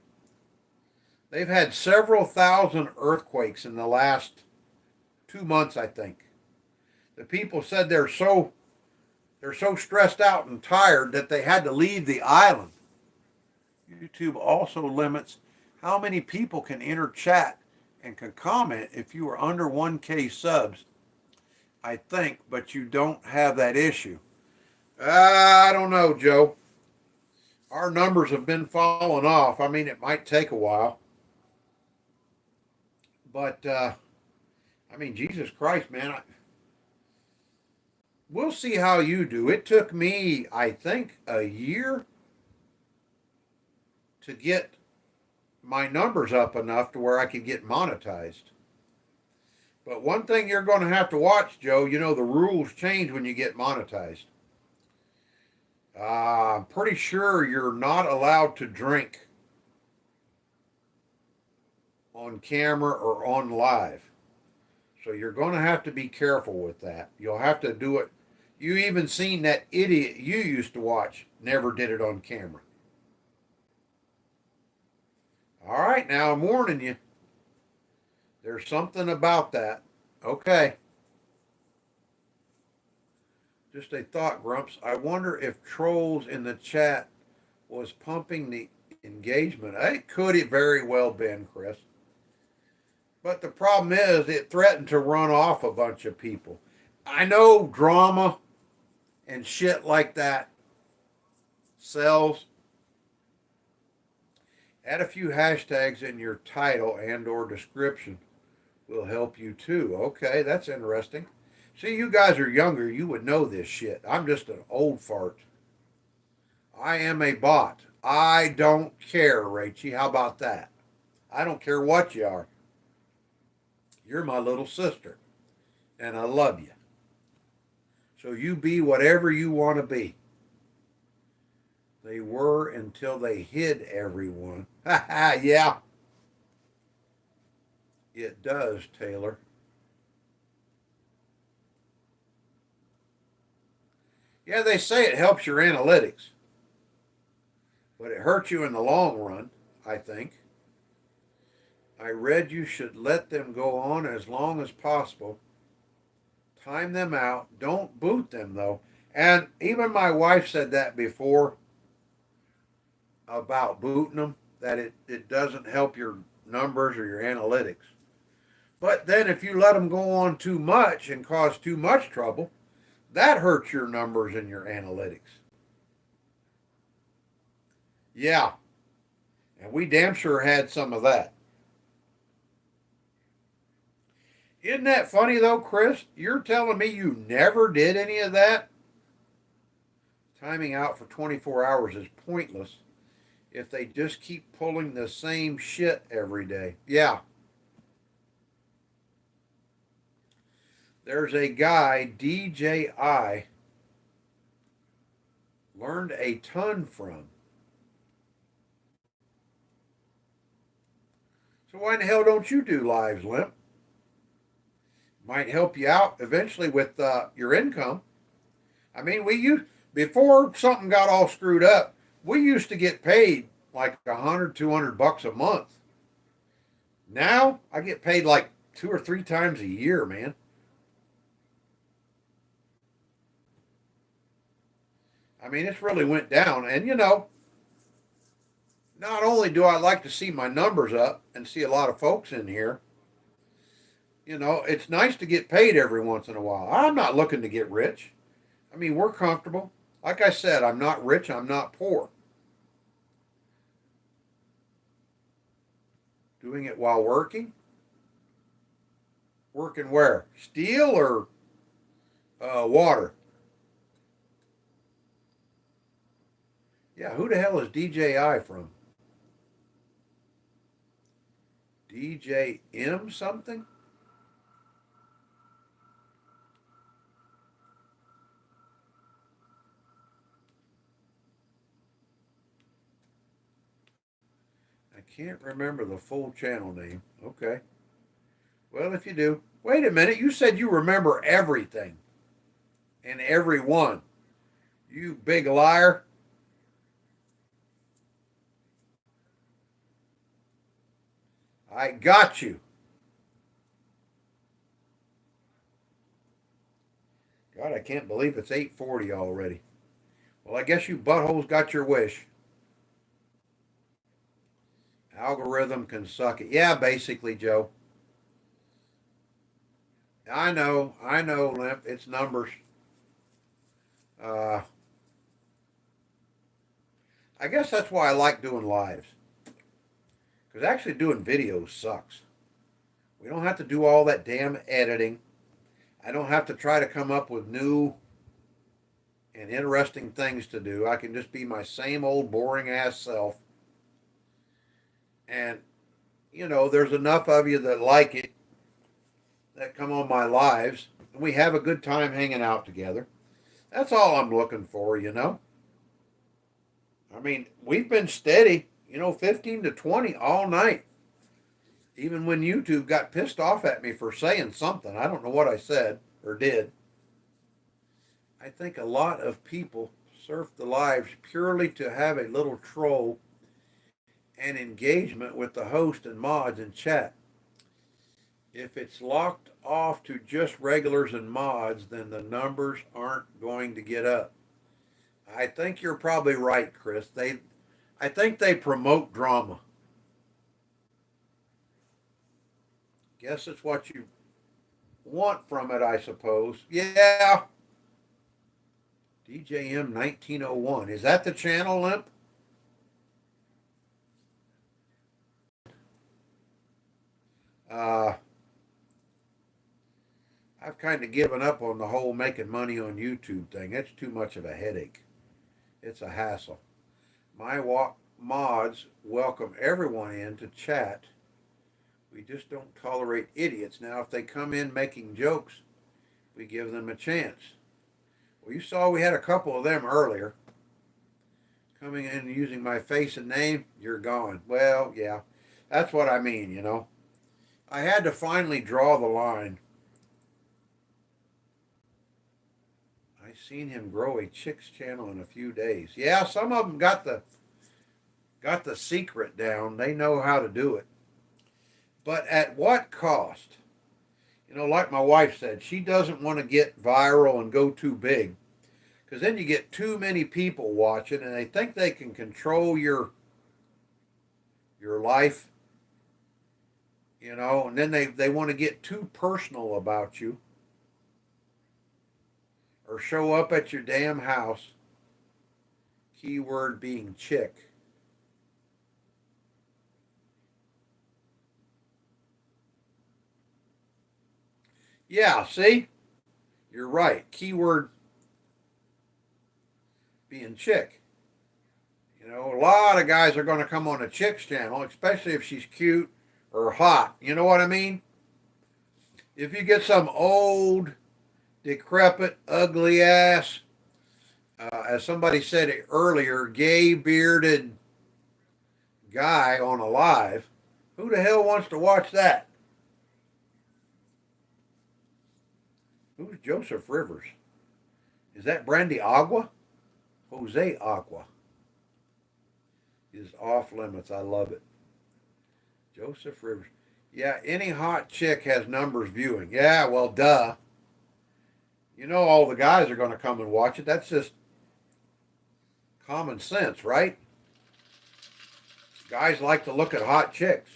They've had several thousand earthquakes in the last 2 months, I think. The people said they're so stressed out and tired that they had to leave the island. YouTube also limits how many people can enter chat and can comment if you are under 1K subs, I think, but you don't have that issue. I don't know, Joe. Our numbers have been falling off. I mean, it might take a while. But, I mean, Jesus Christ, man. We'll see how you do. It took me, I think, a year to get my numbers up enough to where I could get monetized. But one thing you're going to have to watch, Joe, you know the rules change when you get monetized. I'm pretty sure you're not allowed to drink on camera or on live. So you're going to have to be careful with that. You'll have to do it. You even seen that idiot you used to watch never did it on camera. All right, now I'm warning you. There's something about that. Okay. Just a thought, Grumps. I wonder if trolls in the chat was pumping the engagement. It could have very well been, Chris. But the problem is it threatened to run off a bunch of people. I know drama and shit like that sells. Add a few hashtags in your title and or description will help you too. Okay, that's interesting. See, you guys are younger. You would know this shit. I'm just an old fart. I am a bot. I don't care, Rachie. How about that? I don't care what you are. You're my little sister, and I love you. So you be whatever you want to be. They were until they hid everyone. Ha ha, yeah. It does, Taylor. Yeah, they say it helps your analytics, but it hurts you in the long run, I think. I read you should let them go on as long as possible. Time them out. Don't boot them, though. And even my wife said that before about booting them, that it doesn't help your numbers or your analytics. But then if you let them go on too much and cause too much trouble, that hurts your numbers and your analytics. Yeah. And we damn sure had some of that. Isn't that funny though, Chris? You're telling me you never did any of that? Timing out for 24 hours is pointless if they just keep pulling the same shit every day. Yeah. There's a guy, DJI, learned a ton from. So why in the hell don't you do lives, Limp? Might help you out eventually with your income. I mean, before something got all screwed up, we used to get paid like $100, $200 a month. Now I get paid like 2 or 3 times a year, man. I mean, it's really went down. And, you know, not only do I like to see my numbers up and see a lot of folks in here, you know, it's nice to get paid every once in a while. I'm not looking to get rich. I mean, we're comfortable. Like I said, I'm not rich, I'm not poor. Doing it while working? Working where? Steel or water? Yeah, who the hell is DJI from? DJM something? I can't remember the full channel name. Okay. Well, if you do. Wait a minute, you said you remember everything and everyone. You big liar. I got you. God, I can't believe it's 8:40 already. Well, I guess you buttholes got your wish. Algorithm can suck it. Yeah, basically, Joe. I know, Limp. It's numbers. Uh, I guess that's why I like doing lives. Because actually doing videos sucks. We don't have to do all that damn editing. I don't have to try to come up with new and interesting things to do. I can just be my same old boring ass self. And, you know, there's enough of you that like it that come on my lives. And we have a good time hanging out together. That's all I'm looking for, you know. I mean, we've been steady, you know, 15 to 20 all night. Even when YouTube got pissed off at me for saying something. I don't know what I said or did. I think a lot of people surf the lives purely to have a little troll and engagement with the host and mods and chat. If it's locked off to just regulars and mods, then the numbers aren't going to get up. I think you're probably right, Chris. I think they promote drama. Guess it's what you want from it, I suppose. Yeah. DJM 1901. Is that the channel, Limp? Uh, I've kind of given up on the whole making money on YouTube thing. It's too much of a headache. It's a hassle. My mods welcome everyone in to chat. We just don't tolerate idiots. Now, if they come in making jokes, we give them a chance. Well, you saw we had a couple of them earlier. Coming in and using my face and name, you're gone. Well, yeah, that's what I mean, you know. I had to finally draw the line. I seen him grow a chicks channel in a few days. Yeah, some of them got the secret down. They know how to do it. But at what cost? You know, like my wife said, she doesn't want to get viral and go too big. Because then you get too many people watching and they think they can control your life, you know, and then they want to get too personal about you or show up at your damn house. Keyword being chick. Yeah, see? You're right. Keyword being chick. You know, a lot of guys are going to come on a chick's channel, especially if she's cute or hot. You know what I mean? If you get some old, decrepit, ugly ass, as somebody said it earlier, gay bearded guy on a live, who the hell wants to watch that? Who's Joseph Rivers? Is that Brandy Agua? Jose Agua is off limits. I love it. Joseph Rivers. Yeah, any hot chick has numbers viewing. Yeah, well, duh. You know all the guys are going to come and watch it. That's just Common sense, right? Guys like to look at hot chicks.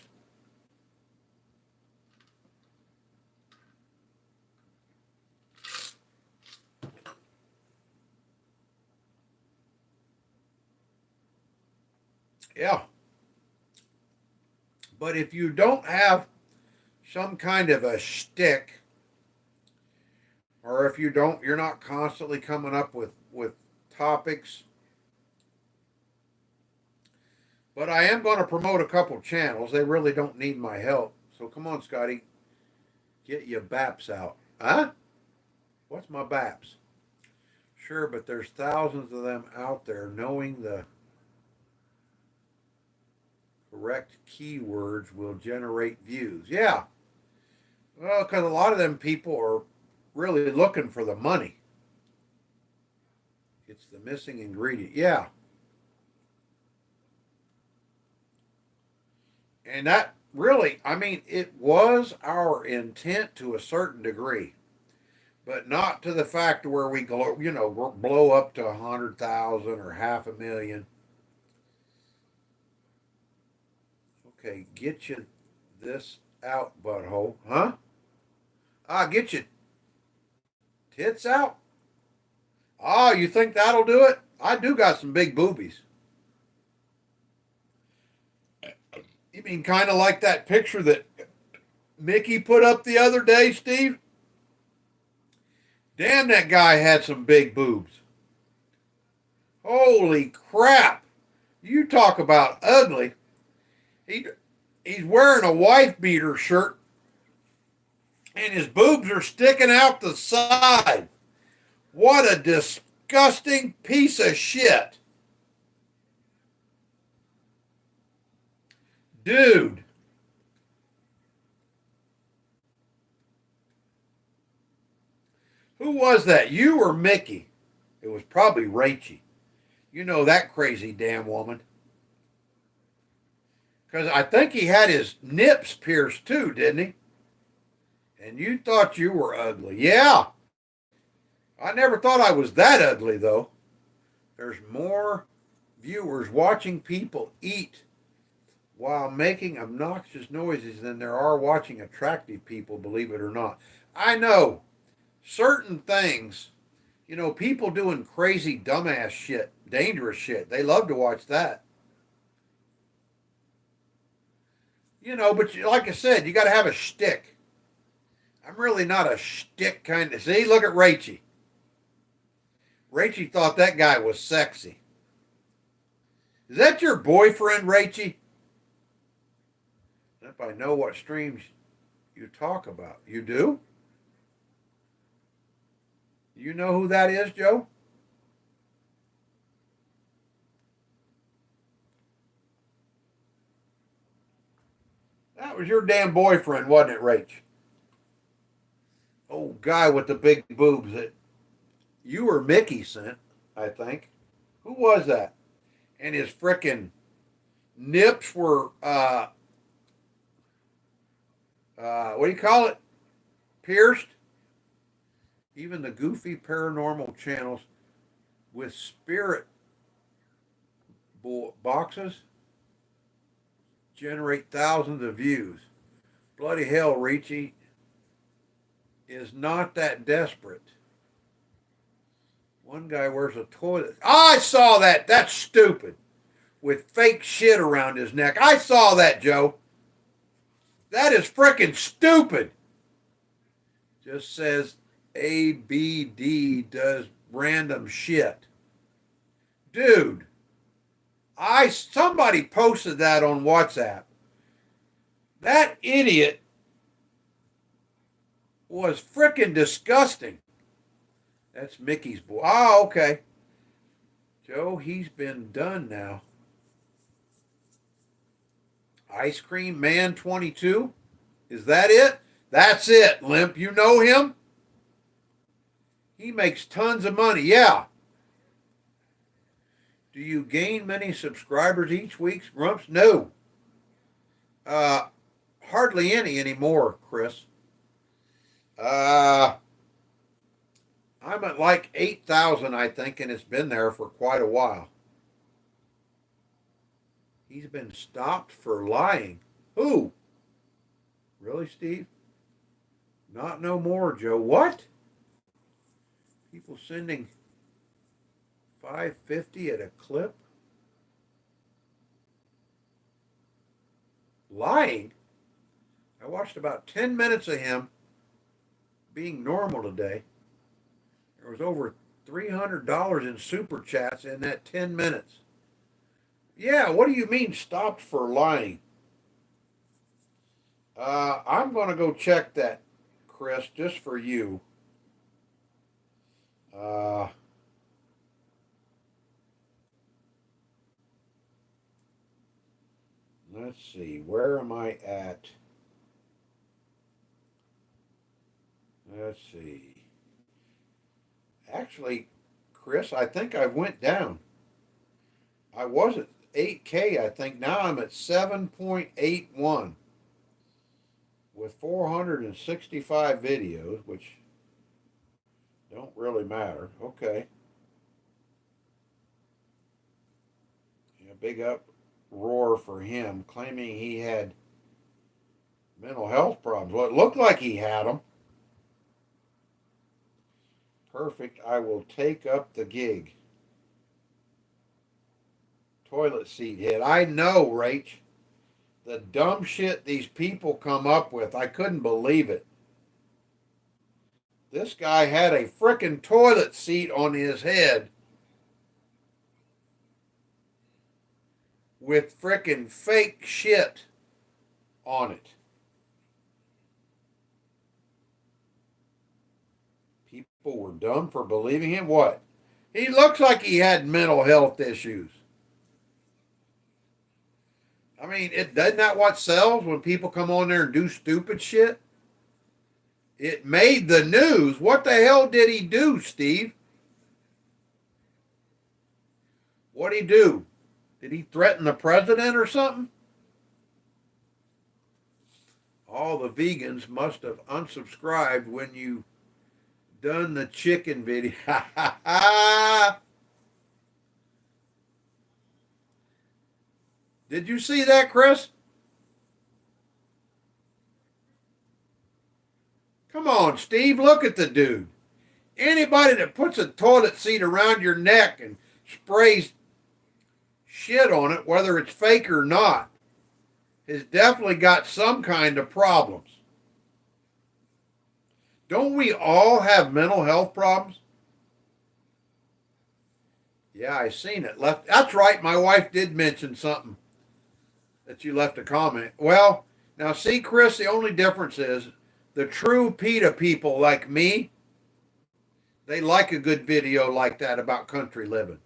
Yeah. But if you don't have some kind of a shtick, or if you're not constantly coming up with topics. But I am going to promote a couple channels. They really don't need my help. So come on, Scotty, get your baps out. Huh? What's my baps? Sure, but there's thousands of them out there. Knowing the correct keywords will generate views. Yeah. Well, because a lot of them people are really looking for the money. It's the missing ingredient. Yeah. And that really, I mean, it was our intent to a certain degree, but not to the fact where we go, blow up to 100,000 or 500,000. Okay, get you this out, butthole, huh? Get your tits out. You think that'll do it? I do got some big boobies. You mean kind of like that picture that Mickey put up the other day, Steve? Damn, that guy had some big boobs. Holy crap. You talk about ugly. He's wearing a wife beater shirt and his boobs are sticking out the side. What a disgusting piece of shit. Dude. Who was that? You or Mickey? It was probably Rachie. You know that crazy damn woman. Because I think he had his nips pierced too, didn't he? And you thought you were ugly. Yeah. I never thought I was that ugly, though. There's more viewers watching people eat while making obnoxious noises than there are watching attractive people, believe it or not. I know certain things, people doing crazy, dumbass shit, dangerous shit. They love to watch that. But like I said, you got to have a shtick. I'm really not a shtick kind of. See, look at Rachie. Rachie thought that guy was sexy. Is that your boyfriend, Rachie? If I know what streams you talk about. You do? You know who that is, Joe? That was your damn boyfriend, wasn't it, Rach? Oh, guy with the big boobs that you or Mickey sent, I think. Who was that? And his frickin' nips were, what do you call it? Pierced. Even the goofy paranormal channels with spirit boxes generate thousands of views. Bloody hell, Richie is not that desperate. One guy wears a toilet. I saw that. That's stupid. With fake shit around his neck. I saw that, Joe. That is freaking stupid. Just says ABD does random shit. Dude, somebody posted that on WhatsApp. That idiot was freaking disgusting. That's Mickey's boy. Okay. Joe, he's been done now. Ice Cream Man 22? Is that it? That's it, Limp. You know him? He makes tons of money. Yeah. Do you gain many subscribers each week, Grumps? No. Hardly any anymore, Chris. I'm at like 8,000, I think, and it's been there for quite a while. He's been stopped for lying. Who? Really, Steve? Not no more, Joe. What? People sending 550 at a clip? Lying? I watched about 10 minutes of him being normal today. There was over $300 in super chats in that 10 minutes. Yeah, what do you mean stopped for lying? I'm going to go check that, Chris, just for you. Uh, let's see, where am I at? Let's see. Actually, Chris, I think I went down. I was at 8K, I think. Now I'm at 7.81 with 465 videos, which don't really matter. Okay. Yeah, big uproar for him, claiming he had mental health problems. Well, it looked like he had them. Perfect. I will take up the gig. Toilet seat hit. I know, Rach. The dumb shit these people come up with. I couldn't believe it. This guy had a frickin' toilet seat on his head with frickin' fake shit on it. People were dumb for believing him. What? He looks like he had mental health issues. I mean, doesn't that what sells when people come on there and do stupid shit? It made the news. What the hell did he do, Steve? What'd he do? Did he threaten the president or something? All the vegans must have unsubscribed when you done the chicken video. Did you see that, Chris? Come on, Steve, look at the dude. Anybody that puts a toilet seat around your neck and sprays shit on it, whether it's fake or not, has definitely got some kind of problems. Don't we all have mental health problems? Yeah, I seen it. That's right, my wife did mention something that you left a comment. Well, now see, Chris, the only difference is the true PETA people like me, they like a good video like that about country living.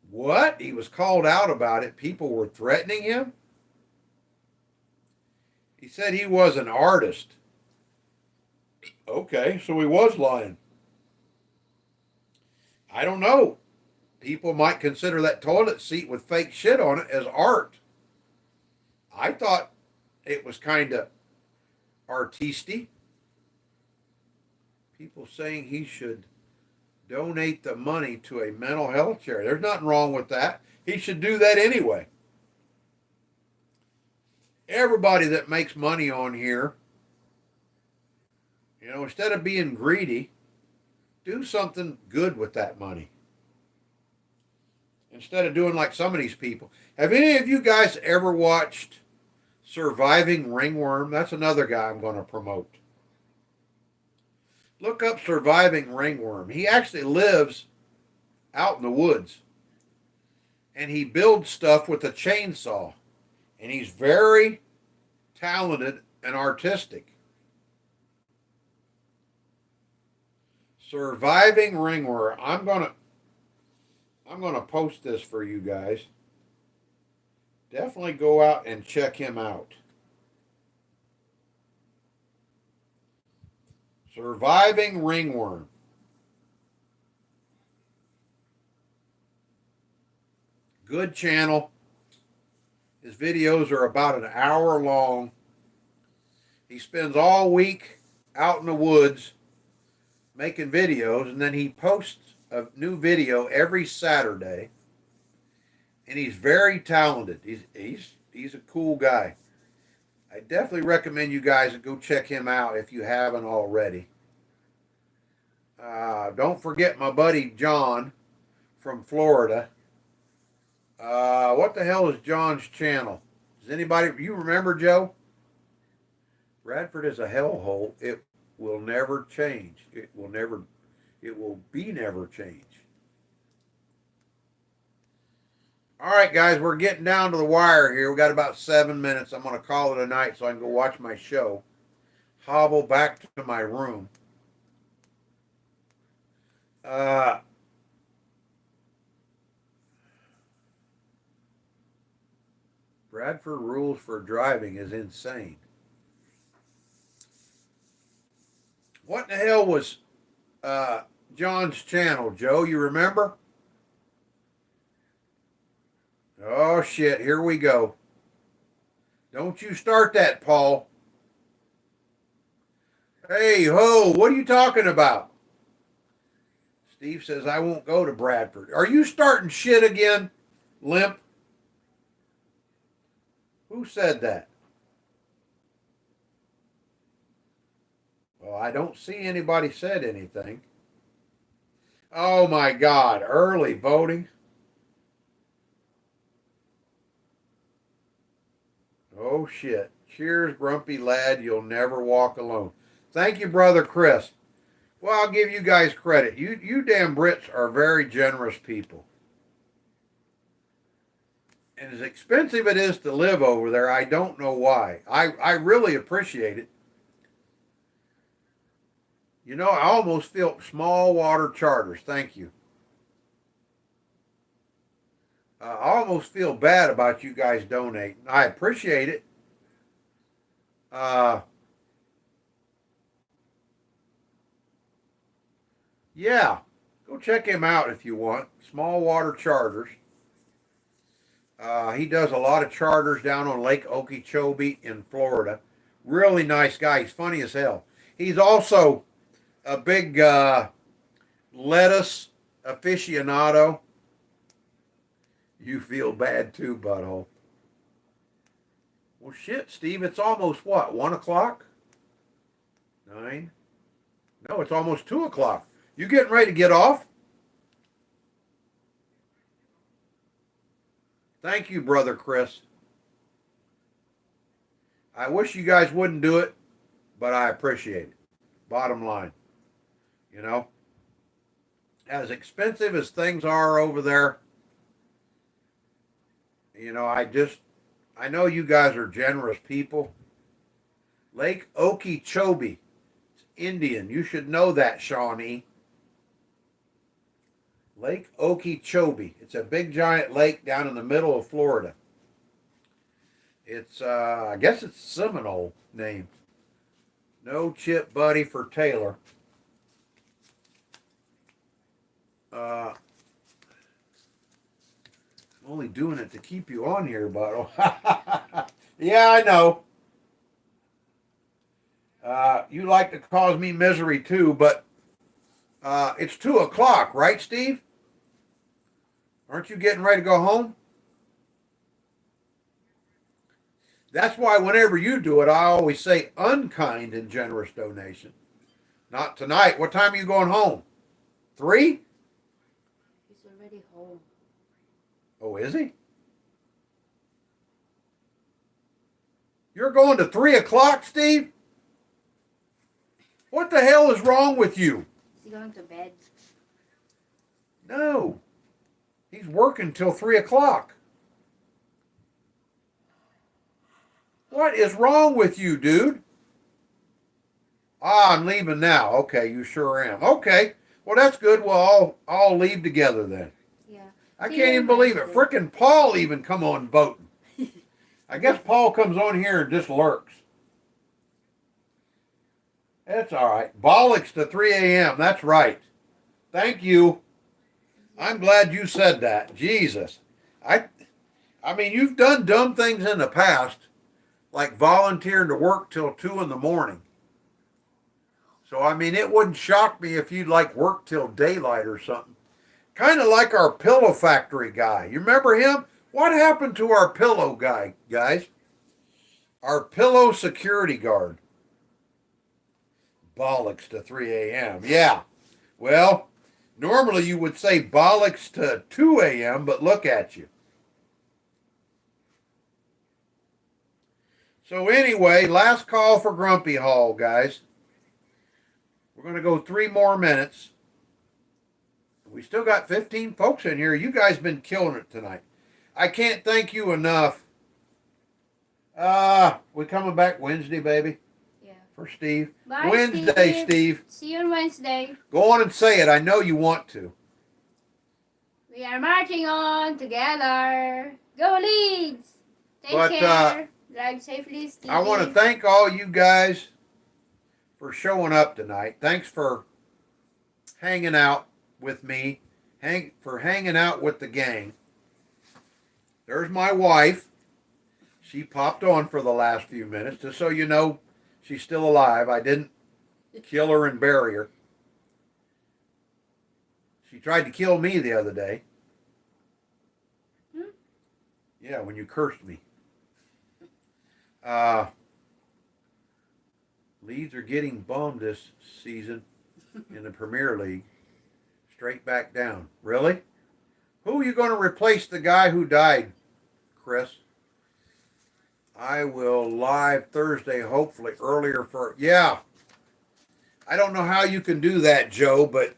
What? He was called out about it. People were threatening him? He said he was an artist. Okay, so he was lying. I don't know. People might consider that toilet seat with fake shit on it as art. I thought it was kind of artisty. People saying he should donate the money to a mental health charity. There's nothing wrong with that. He should do that anyway. Everybody that makes money on here, instead of being greedy, do something good with that money. Instead of doing like some of these people. Have any of you guys ever watched Surviving Ringworm? That's another guy I'm going to promote. Look up Surviving Ringworm. He actually lives out in the woods. And he builds stuff with a chainsaw. And he's very talented and artistic. Surviving Ringworm. I'm gonna post this for you guys. Definitely go out and check him out. Surviving Ringworm. Good channel. His videos are about an hour long. He spends all week out in the woods making videos, and then he posts a new video every Saturday. and he's very talented. He's a cool guy. I definitely recommend you guys go check him out if you haven't already. Don't forget my buddy John from Florida. What the hell is John's channel? Does anybody you remember, Joe? Bradford is a hellhole. It will never change. It will be never change. All right, guys, we're getting down to the wire here. We got about 7 minutes. I'm going to call it a night so I can go watch my show. Hobble back to my room. Bradford rules for driving is insane. What the hell was John's channel, Joe? You remember? Oh, shit. Here we go. Don't you start that, Paul. Hey, ho, what are you talking about? Steve says, I won't go to Bradford. Are you starting shit again, Limp? Who said that? Well, I don't see anybody said anything. Oh, my God. Early voting. Oh, shit. Cheers, grumpy lad. You'll never walk alone. Thank you, Brother Chris. Well, I'll give you guys credit. You damn Brits are very generous people. And as expensive it is to live over there, I don't know why. I really appreciate it. You know, I almost feel small water charters. Thank you. I almost feel bad about you guys donating. I appreciate it. Yeah, go check him out if you want. Small water charters. He does a lot of charters down on Lake Okeechobee in Florida. Really nice guy. He's funny as hell. He's also a big lettuce aficionado. You feel bad too, butthole. Well, shit, Steve, it's almost what, 1 o'clock? 9? No, it's almost 2 o'clock. You getting ready to get off? Thank you, Brother Chris. I wish you guys wouldn't do it, but I appreciate it. Bottom line. You know, as expensive as things are over there, you know, I know you guys are generous people. Lake Okeechobee. It's Indian. You should know that, Shawnee. Lake Okeechobee. It's a big giant lake down in the middle of Florida. It's, I guess it's Seminole name. No chip buddy for Taylor. I'm only doing it to keep you on here, but yeah, I know. You like to cause me misery too, but it's 2 o'clock, right, Steve? Aren't you getting ready to go home? That's why whenever you do it, I always say unkind and generous donation. Not tonight. What time are you going home? 3? He's already home. Oh, is he? You're going to 3 o'clock, Steve? What the hell is wrong with you? Is he going to bed? No. He's working till 3 o'clock. What is wrong with you, dude? Ah, I'm leaving now. Okay, you sure am. Okay. Well, that's good. Well, I'll leave together then. Yeah. I can't even believe it. Frickin' Paul even come on voting. I guess Paul comes on here and just lurks. That's all right. Bollocks to 3 a.m. That's right. Thank you. I'm glad you said that. Jesus. I mean, you've done dumb things in the past, like volunteering to work till 2 in the morning. So, I mean, it wouldn't shock me if you'd like work till daylight or something. Kind of like our pillow factory guy. You remember him? What happened to our pillow guy, guys? Our pillow security guard. Bollocks to 3 a.m. Yeah. Well, normally you would say bollocks to 2 a.m., but look at you. So anyway, last call for Grumpy Hall, guys. We're going to go 3 more minutes. We still got 15 folks in here. You guys been killing it tonight. I can't thank you enough. We coming back Wednesday, baby? Yeah. For Steve. Bye, Wednesday, Steve. See you on Wednesday. Go on and say it. I know you want to. We are marching on together. Go Leeds. Take But, care. Drive safely, Steve. I want to thank all you guys for showing up tonight. Thanks for hanging out with me, for hanging out with the gang. There's my wife. She popped on for the last few minutes, just so you know she's still alive. I didn't kill her and bury her. She tried to kill me the other day. Yeah, when you cursed me. Leeds are getting bummed this season in the Premier League. Straight back down. Really? Who are you going to replace the guy who died, Chris? I will live Thursday, hopefully earlier for... Yeah. I don't know how you can do that, Joe, but...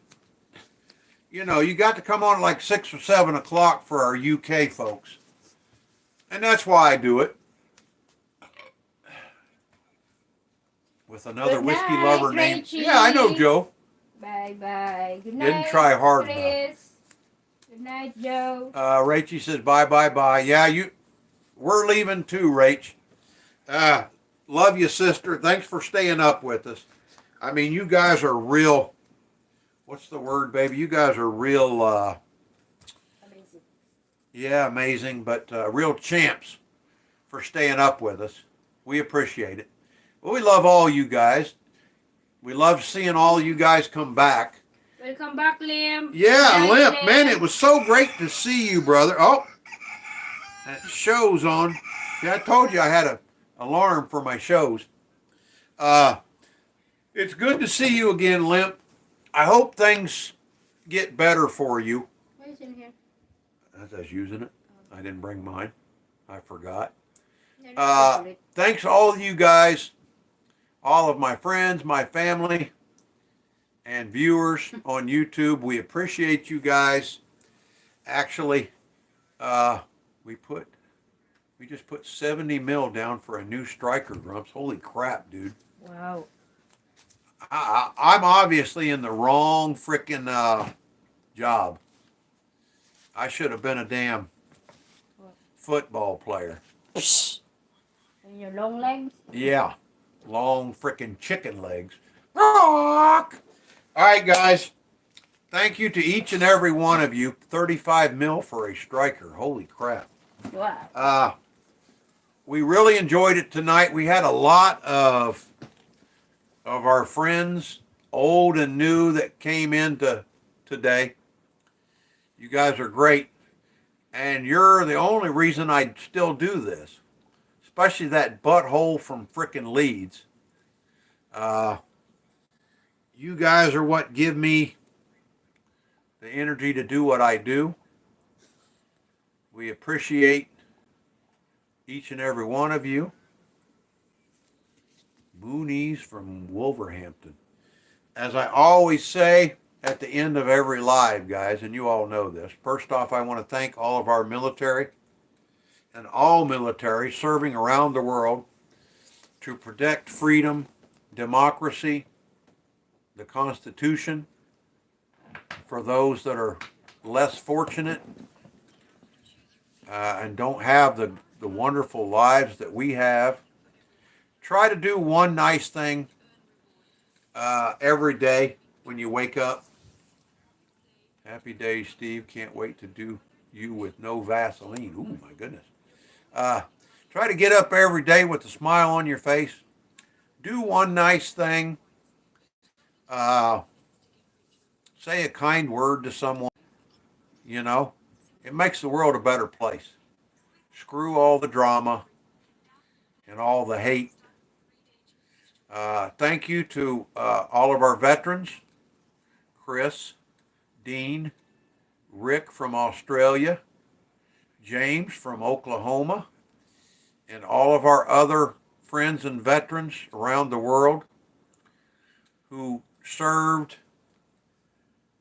You know, you got to come on at like 6 or 7 o'clock for our UK folks. And that's why I do it. With another Good whiskey night, lover named... Rachie. Yeah, I know, Joe. Bye-bye. Good night, Didn't try hard enough. Chris. Good night, Joe. Rachie says bye. Yeah, we're leaving too, Rach. Love you, sister. Thanks for staying up with us. I mean, you guys are real. What's the word, baby? You guys are real. Amazing. Yeah, amazing, but real champs for staying up with us. We appreciate it. Well, we love all you guys. We love seeing all you guys come back. Welcome back, Liam. Yeah, Night, Limp. Liam. Man, it was so great to see you, brother. Oh, that show's on. See, I told you I had an alarm for my shows. It's good to see you again, Limp. I hope things get better for you. What is in here? I was using it. I didn't bring mine. I forgot. No, Thanks to all of you guys, all of my friends, my family, and viewers on YouTube. We appreciate you guys. Actually, we just put 70 mil down for a new striker, Grumps. Holy crap, dude. Wow. I'm obviously in the wrong frickin' job. I should have been a damn football player. And your long legs? Yeah. Long frickin' chicken legs. Rock! All right, guys. Thank you to each and every one of you. 35 mil for a striker. Holy crap. Wow. We really enjoyed it tonight. We had a lot of our friends, old and new, that came in today. You guys are great. And you're the only reason I still do this. Especially that butthole from frickin' Leeds. You guys are what give me the energy to do what I do. We appreciate each and every one of you. Moonies from Wolverhampton. As I always say at the end of every live, guys, and you all know this, first off, I want to thank all of our military and all military serving around the world to protect freedom, democracy, the Constitution, for those that are less fortunate and don't have the wonderful lives that we have. Try to do one nice thing every day when you wake up. Happy day, Steve. Can't wait to do you with no Vaseline. Ooh, my goodness. Try to get up every day with a smile on your face. Do one nice thing. Say a kind word to someone. You know, it makes the world a better place. Screw all the drama and all the hate. Thank you to all of our veterans, Chris, Dean, Rick from Australia, James from Oklahoma, and all of our other friends and veterans around the world who served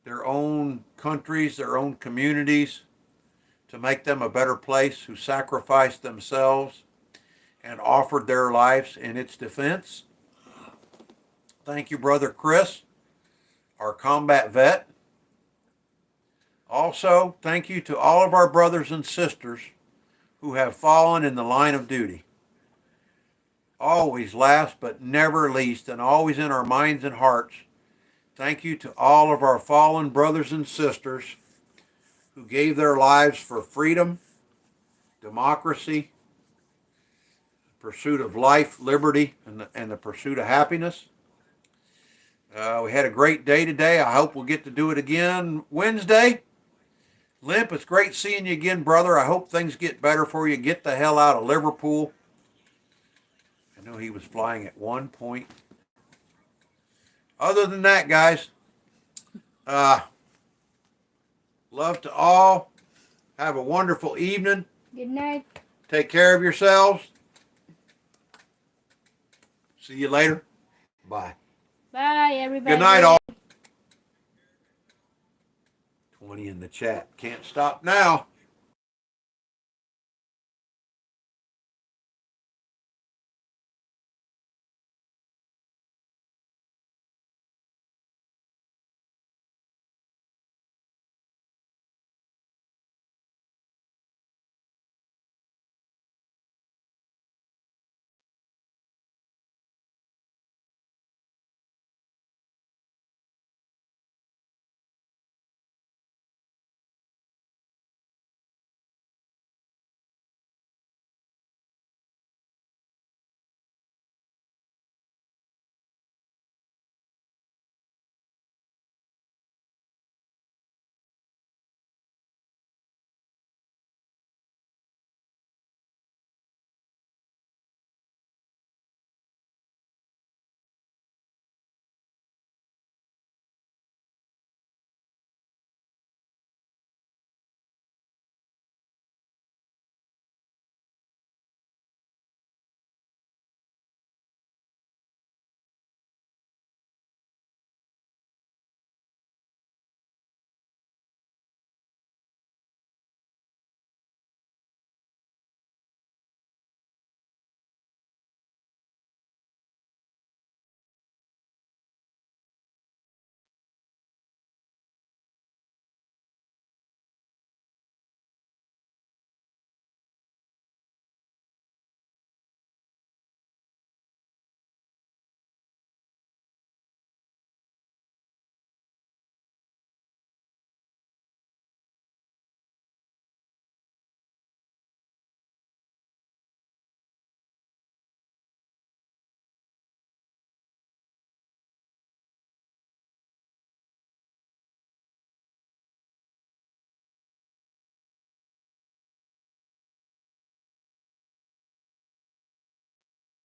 their own countries, their own communities to make them a better place, who sacrificed themselves and offered their lives in its defense. Thank you, Brother Chris, our combat vet. Also, thank you to all of our brothers and sisters who have fallen in the line of duty. Always last but never least, and always in our minds and hearts, thank you to all of our fallen brothers and sisters who gave their lives for freedom, democracy, pursuit of life, liberty, and the pursuit of happiness. We had a great day today. I hope we'll get to do it again Wednesday. Limp, it's great seeing you again, brother. I hope things get better for you. Get the hell out of Liverpool. I know he was flying at one point. Other than that, guys, love to all. Have a wonderful evening. Good night. Take care of yourselves. See you later. Bye. Bye, everybody. Good night, all. 20 in the chat. Can't stop now.